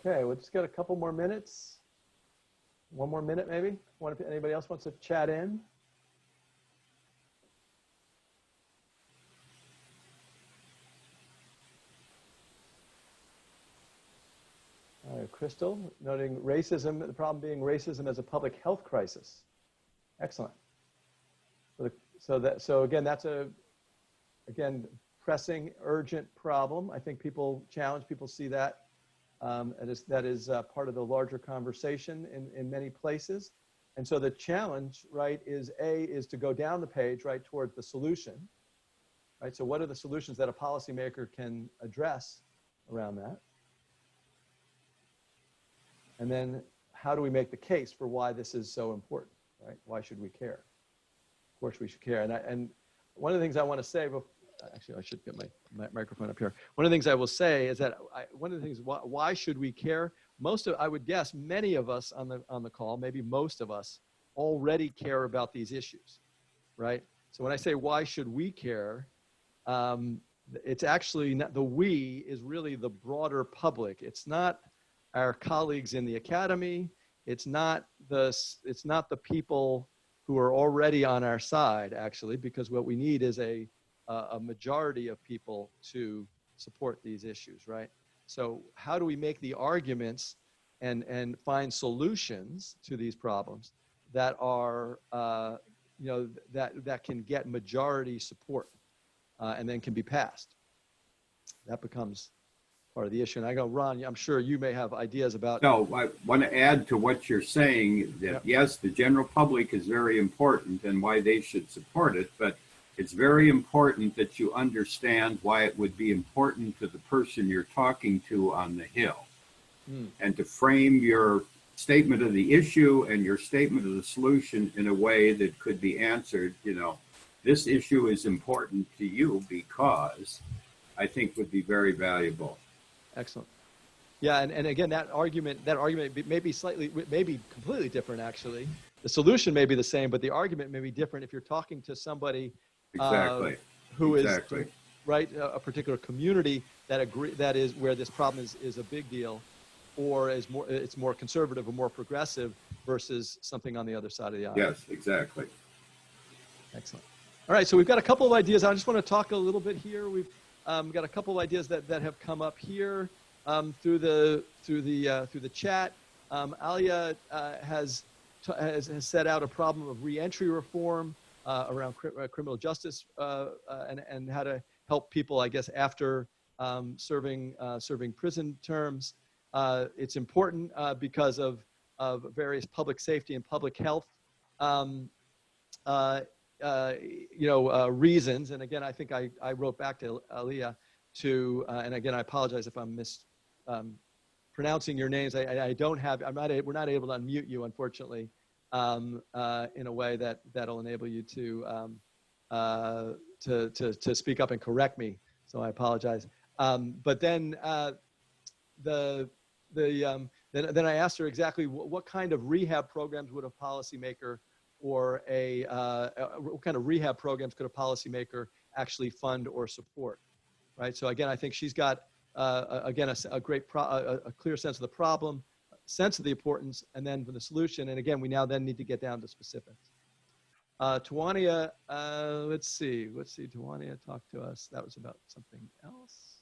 Okay, we'll just get a couple more minutes. One more minute, maybe. If anybody else wants to chat in. Crystal, noting racism, the problem being racism as a public health crisis. Excellent. So again, that's again, pressing, urgent problem. I think people see that. That is part of the larger conversation in many places. And so the challenge, right, is to go down the page, right, towards the solution, right? So what are the solutions that a policymaker can address around that? And then how do we make the case for why this is so important, right? Why should we care? Of course we should care. And one of the things I want to say, actually I should get my microphone up here. One of the things I will say is that one of the things, why should we care? I would guess many of us on the call, maybe most of us, already care about these issues, right? So when I say why should we care, it's actually not, the we is really the broader public. It's not our colleagues in the academy. It's not the people who are already on our side, actually, because what we need is a majority of people to support these issues, right? So how do we make the arguments and find solutions to these problems that are, that can get majority support and then can be passed? That becomes part of the issue. And I go, Ron, I'm sure you may have ideas about.
No, I want to add to what you're saying that, yep, yes, the general public is very important and why they should support it, but it's very important that you understand why it would be important to the person you're talking to on the Hill. And to frame your statement of the issue and your statement of the solution in a way that could be answered, this issue is important to you because, I think would be very valuable.
Excellent. Yeah, and again, that argument may be completely different, actually. The solution may be the same, but the argument may be different if you're talking to somebody who is, right, a particular community that is where this problem is a big deal, or it's more conservative or more progressive versus something on the other side of the aisle.
Yes, exactly.
Excellent. All right, so we've got a couple of ideas. I just want to talk a little bit here. We've got a couple of ideas that have come up here through the chat. Alia has set out a problem of reentry reform around criminal justice and how to help people, I guess, after serving prison terms. It's important because of various public safety and public health reasons. And again, I think I wrote back to Alia and again, I apologize if I'm mispronouncing your names. We're not able to unmute you, unfortunately, in a way that'll enable you to speak up and correct me. So I apologize. But then then I asked her exactly what kind of rehab programs would a policymaker or what kind of rehab programs could a policymaker actually fund or support, right? So again, I think she's got, again, a clear sense of the problem, sense of the importance, and then for the solution. And again, we now then need to get down to specifics. Tawania, let's see, Tawania talked to us. That was about something else.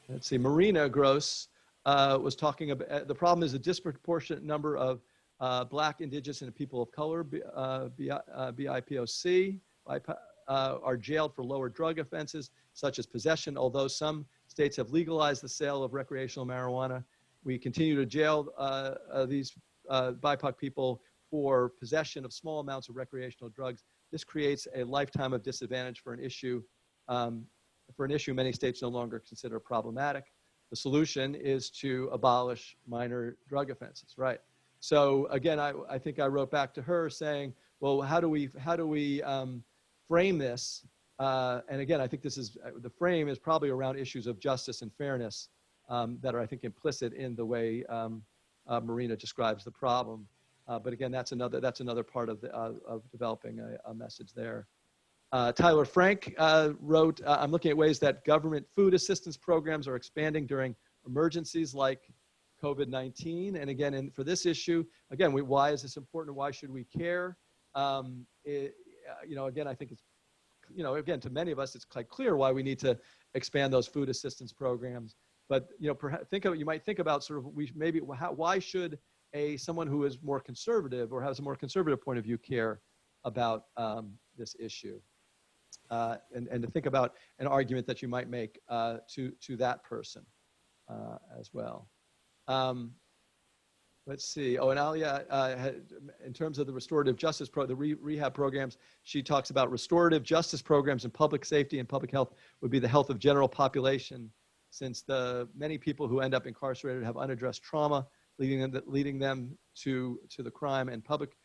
Let's see, Marina Gross was talking about, the problem is a disproportionate number of Black, Indigenous, and people of color, BIPOC, are jailed for lower drug offenses, such as possession. Although some states have legalized the sale of recreational marijuana, we continue to jail these BIPOC people for possession of small amounts of recreational drugs. This creates a lifetime of disadvantage for an issue many states no longer consider problematic. The solution is to abolish minor drug offenses, right? So again, I think I wrote back to her saying, well, how do we frame this? And again, I think the frame is probably around issues of justice and fairness that are, I think, implicit in the way Marina describes the problem. But again, that's another part of developing a message there. Tyler Frank wrote, I'm looking at ways that government food assistance programs are expanding during emergencies like COVID-19. And again, for this issue, again, why is this important? Why should we care? Again, I think it's, again, to many of us, it's quite clear why we need to expand those food assistance programs. But, perhaps you might think about sort of, why should someone who is more conservative or has a more conservative point of view care about this issue? And to think about an argument that you might make to that person as well. Let's see. Oh, and Alia, in terms of the restorative justice the rehab programs, she talks about restorative justice programs in public safety and public health would be the health of general population, since the many people who end up incarcerated have unaddressed trauma, leading them to the crime, and public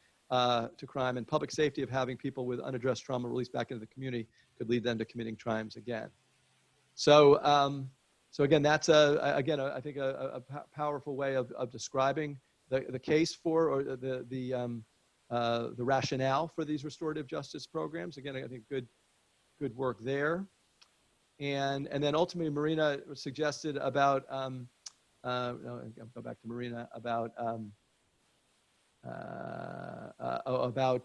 safety of having people with unaddressed trauma released back into the community could lead them to committing crimes again. So, so again, that's I think a powerful way of describing the case for, or the rationale for these restorative justice programs. Again, I think good work there. And then ultimately, Marina suggested about I'll go back to Marina about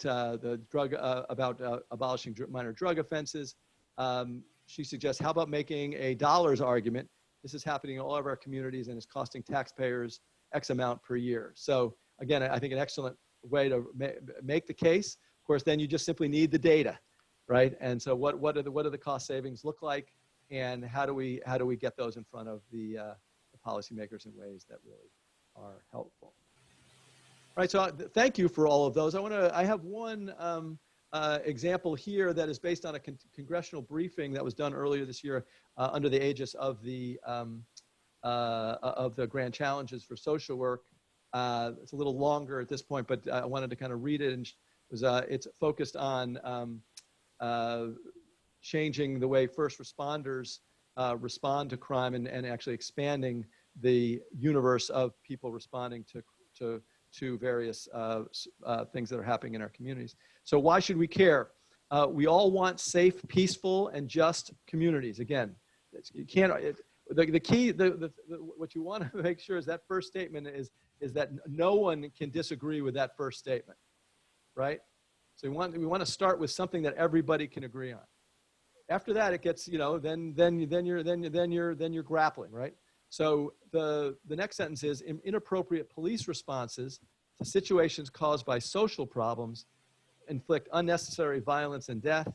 the drug about abolishing minor drug offenses. She suggests, how about making a dollars argument? This is happening in all of our communities and is costing taxpayers X amount per year. So again, I think an excellent way to make the case. Of course, then you just simply need the data, right? And so what do the cost savings look like, and how do we get those in front of the policymakers in ways that really are helpful? All right, so thank you for all of those. I have one example here that is based on a congressional briefing that was done earlier this year under the aegis of the Grand Challenges for Social Work. It's a little longer at this point, but I wanted to kind of read it. And it's focused on changing the way first responders respond to crime, and actually expanding the universe of people responding to various things that are happening in our communities. So why should we care? We all want safe, peaceful, and just communities. Again, you can't. The key. What you want to make sure is that first statement is that no one can disagree with that first statement, right? So we want to start with something that everybody can agree on. After that, it gets then you're grappling, right? So the next sentence is, inappropriate police responses to situations caused by social problems inflict unnecessary violence and death,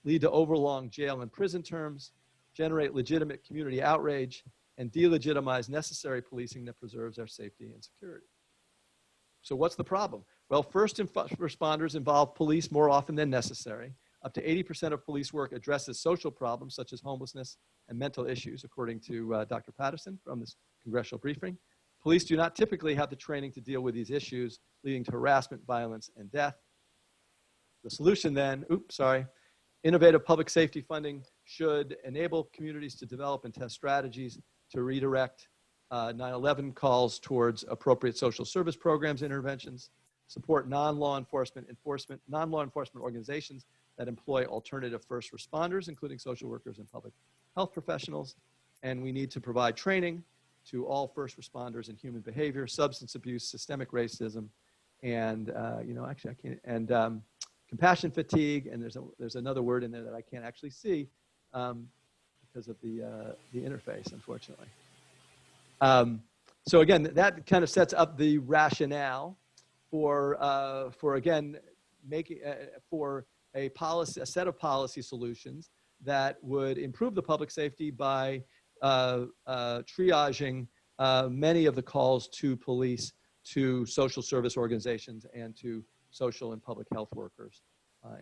lead to overlong jail and prison terms, generate legitimate community outrage, and delegitimize necessary policing that preserves our safety and security. So what's the problem? Well, first responders involve police more often than necessary. Up to 80% of police work addresses social problems such as homelessness and mental issues, according to Dr. Patterson from this congressional briefing. Police do not typically have the training to deal with these issues, leading to harassment, violence, and death. The solution then, innovative public safety funding should enable communities to develop and test strategies to redirect 9/11 calls towards appropriate social service programs, interventions, support non-law enforcement organizations that employ alternative first responders, including social workers and public health professionals. And we need to provide training to all first responders in human behavior, substance abuse, systemic racism, and compassion fatigue. And there's another word in there that I can't actually see because of the interface, unfortunately. So again, that kind of sets up the rationale for again making for a set of policy solutions that would improve the public safety by triaging many of the calls to police, to social service organizations, and to social and public health workers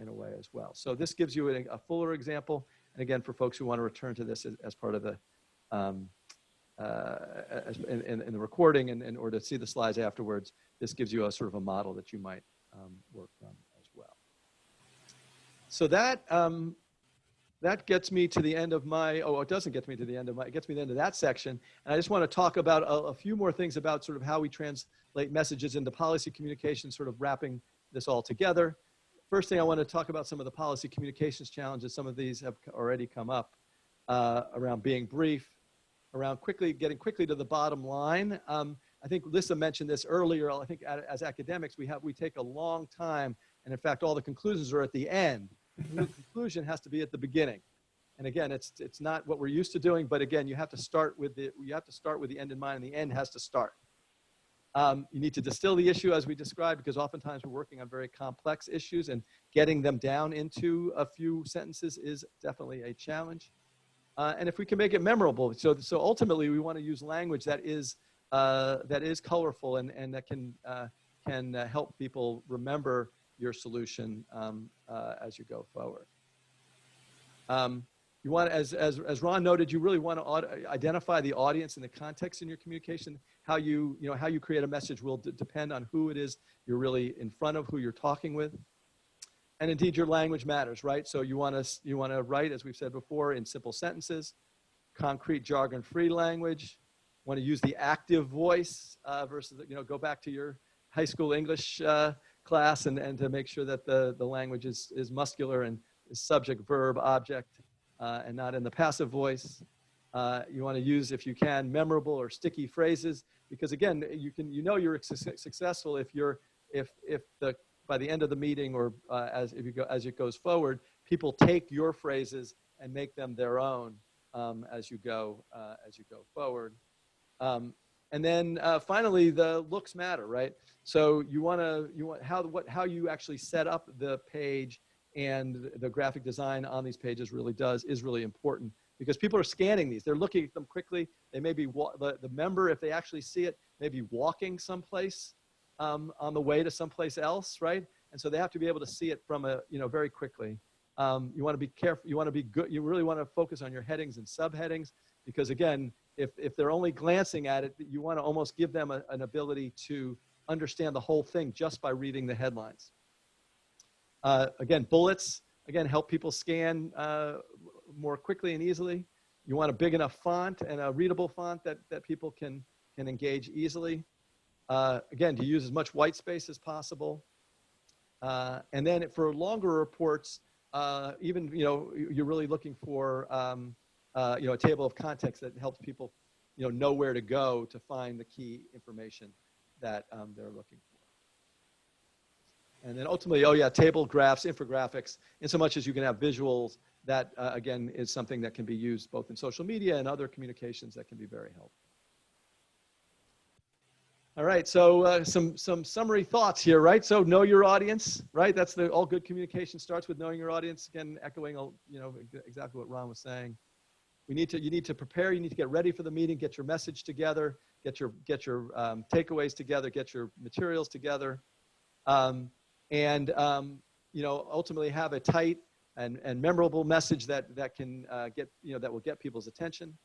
in a way as well. So this gives you a fuller example. And again, for folks who want to return to this as part of the in the recording or to see the slides afterwards, this gives you a sort of a model that you might work from as well. So that gets me to the end of my, it doesn't get me to the end of my, it gets me to the end of that section. And I just want to talk about a few more things about sort of how we translate messages into policy communication, sort of wrapping this all together. first thing I want to talk about some of the policy communications challenges. Some of these have already come up around being brief, around getting quickly to the bottom line. I think Lissa mentioned this earlier. I think as academics, we take a long time, and in fact, all the conclusions are at the end. The conclusion has to be at the beginning. And again, it's not what we're used to doing, but again, you have to start with the end in mind, and the end has to start. You need to distill the issue as we described, because oftentimes we're working on very complex issues, and getting them down into a few sentences is definitely a challenge. And if we can make it memorable, so ultimately we want to use language that is colorful and that can help people remember your solution as you go forward. You want, as Ron noted, you really want to identify the audience and the context in your communication. How you create a message will depend on who it is you're really in front of, who you're talking with. And indeed, your language matters, right? So you want to write, as we've said before, in simple sentences, concrete jargon-free language. You want to use the active voice versus, go back to your high school English class and to make sure that the language is muscular and is subject, verb, object, and not in the passive voice. You want to use, if you can, memorable or sticky phrases, because again, you're successful if by the end of the meeting or as it goes forward, people take your phrases and make them their own as you go forward. And then finally, the looks matter, right? So you want how you actually set up the page and the graphic design on these pages is really important, because people are scanning these. They're looking at them quickly. They may be, the member, if they actually see it, may be walking someplace on the way to someplace else, right? And so they have to be able to see it from very quickly. You want to be careful. You want to be good. You really want to focus on your headings and subheadings, because again, if they're only glancing at it, you want to almost give them an ability to understand the whole thing just by reading the headlines. Again, bullets, help people scan more quickly and easily. You want a big enough font and a readable font that people can engage easily. Again, to use as much white space as possible. And then for longer reports, you're really looking for a table of context that helps people know where to go to find the key information that they're looking for. And then ultimately, table graphs, infographics, in so much as you can have visuals, that again is something that can be used both in social media and other communications that can be very helpful. All right, so some summary thoughts here, right? So know your audience, right? That's all good communication starts with knowing your audience. Again, echoing exactly what Ron was saying. You need to prepare. You need to get ready for the meeting. Get your message together. Get your takeaways together. Get your materials together. Ultimately have a tight and memorable message that can that will get people's attention.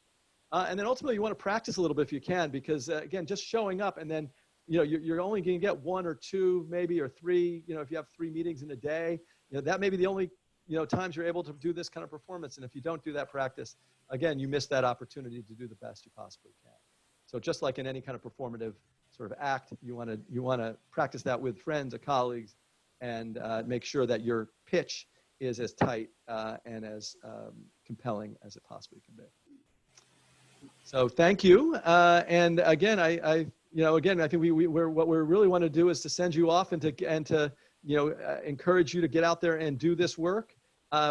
And then ultimately you want to practice a little bit if you can, because again, just showing up and then, you're only going to get one or two, maybe, or three, if you have 3 meetings in a day, that may be the only, times you're able to do this kind of performance. And if you don't do that practice, again, you miss that opportunity to do the best you possibly can. So just like in any kind of performative sort of act, you want to practice that with friends or colleagues, and make sure that your pitch is as tight and as compelling as it possibly can be. So thank you. And again, I think what we really want to do is to send you off and to encourage you to get out there and do this work.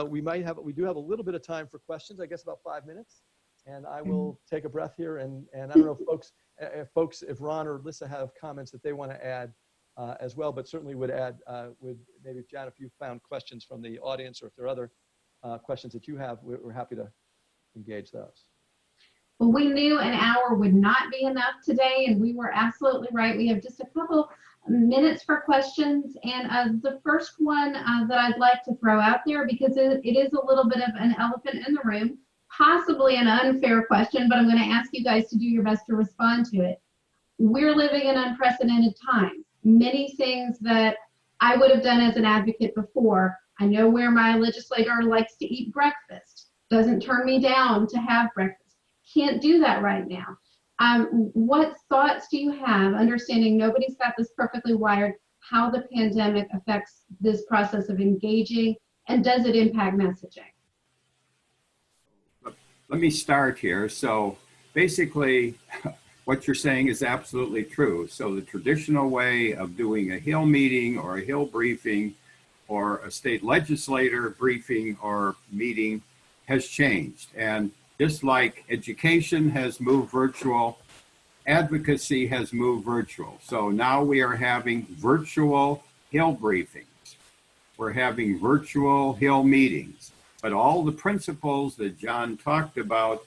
We do have a little bit of time for questions, I guess about 5 minutes. And I will take a breath here. And I don't know if Ron or Lissa have comments that they want to add as well, but certainly would add, maybe Jan, if you found questions from the audience, or if there are other questions that you have, we're happy to engage those.
Well, we knew an hour would not be enough today, and we were absolutely right. We have just a couple minutes for questions, and the first one that I'd like to throw out there, because it is a little bit of an elephant in the room, possibly an unfair question, but I'm going to ask you guys to do your best to respond to it. We're living in unprecedented times. Many things that I would have done as an advocate before. I know where my legislator likes to eat breakfast. Doesn't turn me down to have breakfast. Can't do that right now. What thoughts do you have, understanding nobody's got this perfectly wired? how the pandemic affects this process of engaging, and does it impact messaging?
Let me start here. So basically, what you're saying is absolutely true. So the traditional way of doing a Hill meeting or a Hill briefing or a state legislator briefing or meeting has changed. And just like education has moved virtual, advocacy has moved virtual. So now we are having virtual Hill briefings. We're having virtual Hill meetings. But all the principles that John talked about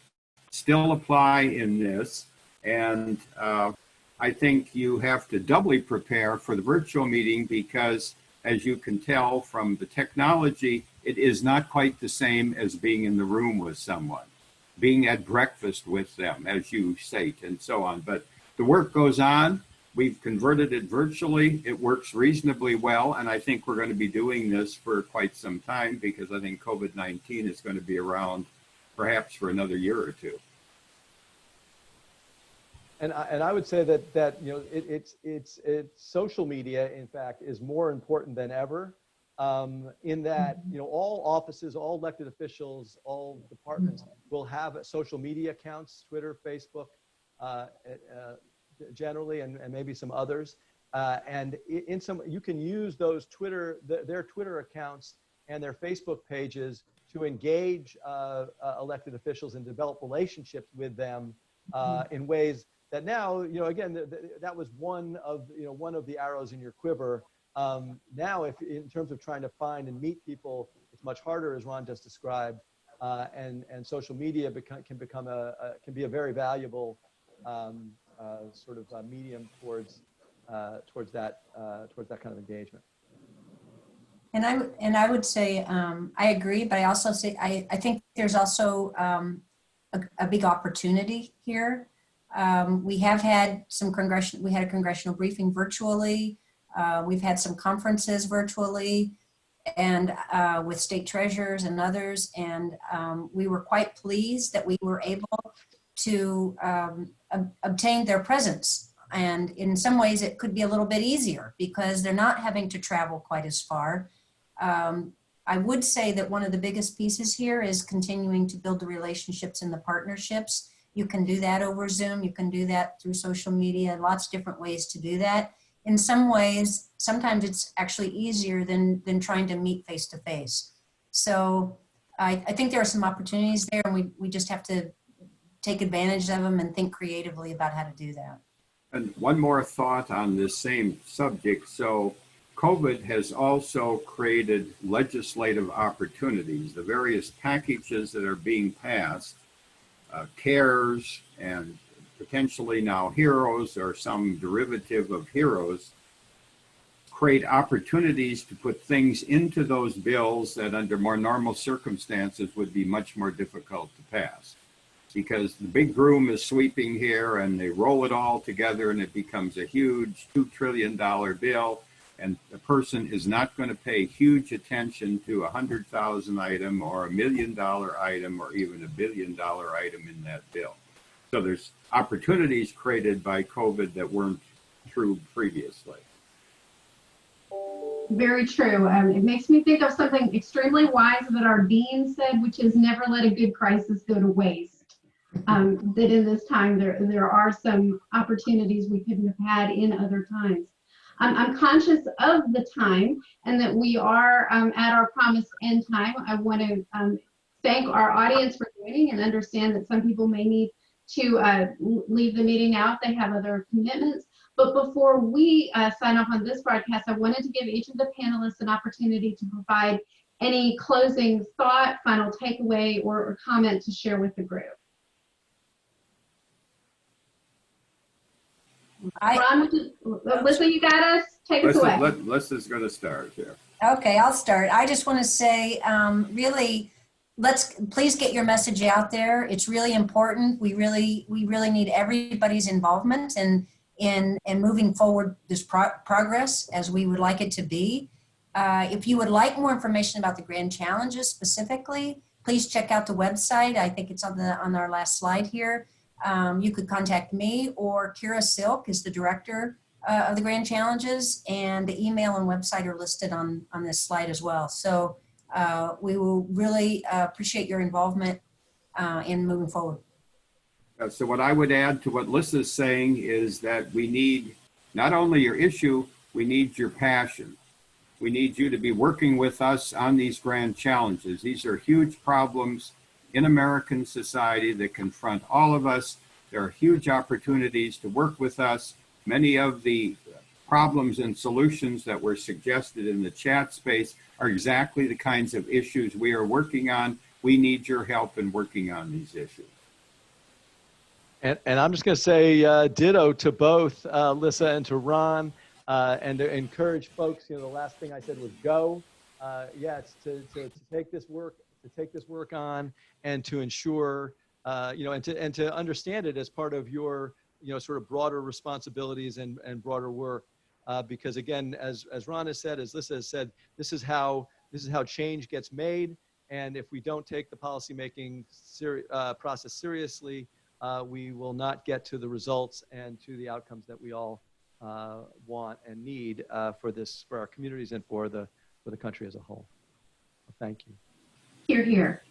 still apply in this. And I think you have to doubly prepare for the virtual meeting because, as you can tell from the technology, it is not quite the same as being in the room with someone, being at breakfast with them, as you state, and so on. But the work goes on. We've converted it virtually. It works reasonably well. And I think we're going to be doing this for quite some time because I think COVID-19 is going to be around perhaps for another year or two.
And I would say that you know it's social media, in fact, is more important than ever. In that, you know, all offices, all elected officials, all departments will have social media accounts, Twitter, Facebook, generally, and maybe some others. And in some, you can use those their Twitter accounts and their Facebook pages to engage elected officials and develop relationships with them in ways that now, you know, again, that was one of the arrows in your quiver. Now, if in terms of trying to find and meet people, it's much harder, as Ron just described, and social media can be a very valuable sort of medium towards that kind of engagement.
And I would say I agree, but I also say I think there's also a big opportunity here. We have had we had a congressional briefing virtually. We've had some conferences virtually and with state treasurers and others. And we were quite pleased that we were able to obtain their presence. And in some ways it could be a little bit easier because they're not having to travel quite as far. I would say that one of the biggest pieces here is continuing to build the relationships and the partnerships. You can do that over Zoom. You can do that through social media, lots of different ways to do that. In some ways, sometimes it's actually easier than trying to meet face to face. So I think there are some opportunities there, and we just have to take advantage of them and think creatively about how to do that.
And one more thought on this same subject. So COVID has also created legislative opportunities. The various packages that are being passed, CARES and potentially now HEROES or some derivative of HEROES, create opportunities to put things into those bills that under more normal circumstances would be much more difficult to pass. Because the big broom is sweeping here and they roll it all together and it becomes a huge $2 trillion bill. And the person is not going to pay huge attention to a 100,000 item or $1 million item or even $1 billion item in that bill. So there's opportunities created by COVID that weren't true previously.
Very true. It makes me think of something extremely wise that our dean said, which is never let a good crisis go to waste. That in this time there are some opportunities we couldn't have had in other times. I'm conscious of the time and that we are at our promised end time. I want to thank our audience for joining and understand that some people may need to leave the meeting out. They have other commitments. But before we sign off on this broadcast, I wanted to give each of the panelists an opportunity to provide any closing thought, final takeaway, or comment to share with the group. Ron, Lissa, you got us? Take us away.
Lissa's going to start here.
Okay, I'll start. I just want to say, really, please get your message out there. It's really important. We really need everybody's involvement in moving forward this progress as we would like it to be. If you would like more information about the grand challenges specifically, please check out the website. I think it's on our last slide here. You could contact me, or Kira Silk is the director of the grand challenges, and the email and website are listed on this slide as well. So we will really appreciate your involvement in moving forward.
So what I would add to what Lissa's saying is that we need not only your issue, we need your passion. We need you to be working with us on these grand challenges. These are huge problems in American society that confront all of us. There are huge opportunities to work with us. Many of the problems and solutions that were suggested in the chat space are exactly the kinds of issues we are working on. We need your help in working on these issues.
And I'm just going to say ditto to both Lissa and to Ron, and to encourage folks. You know, the last thing I said was go. Yes, to take this work on, and to ensure, you know, and to understand it as part of your, you know, sort of broader responsibilities and broader work. Because again, as Ron has said, as Lissa has said, this is how change gets made. And if we don't take the policymaking process seriously, we will not get to the results and to the outcomes that we all want and need for our communities and for the country as a whole. Thank you.
Hear, hear.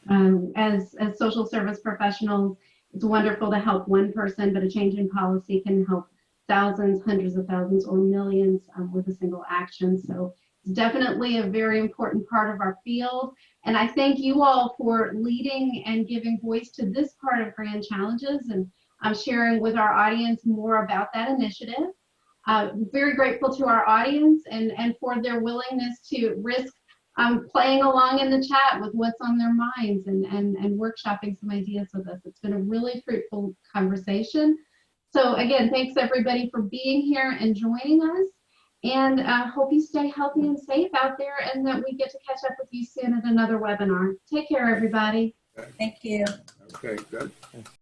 As social service professionals, it's wonderful to help one person, but a change in policy can help thousands, hundreds of thousands, or millions with a single action. So it's definitely a very important part of our field. And I thank you all for leading and giving voice to this part of Grand Challenges, and sharing with our audience more about that initiative. Very grateful to our audience and for their willingness to risk playing along in the chat with what's on their minds and workshopping some ideas with us. It's been a really fruitful conversation. So again, thanks everybody for being here and joining us. And hope you stay healthy and safe out there, and that we get to catch up with you soon at another webinar. Take care, everybody.
Thank you.
Okay, good.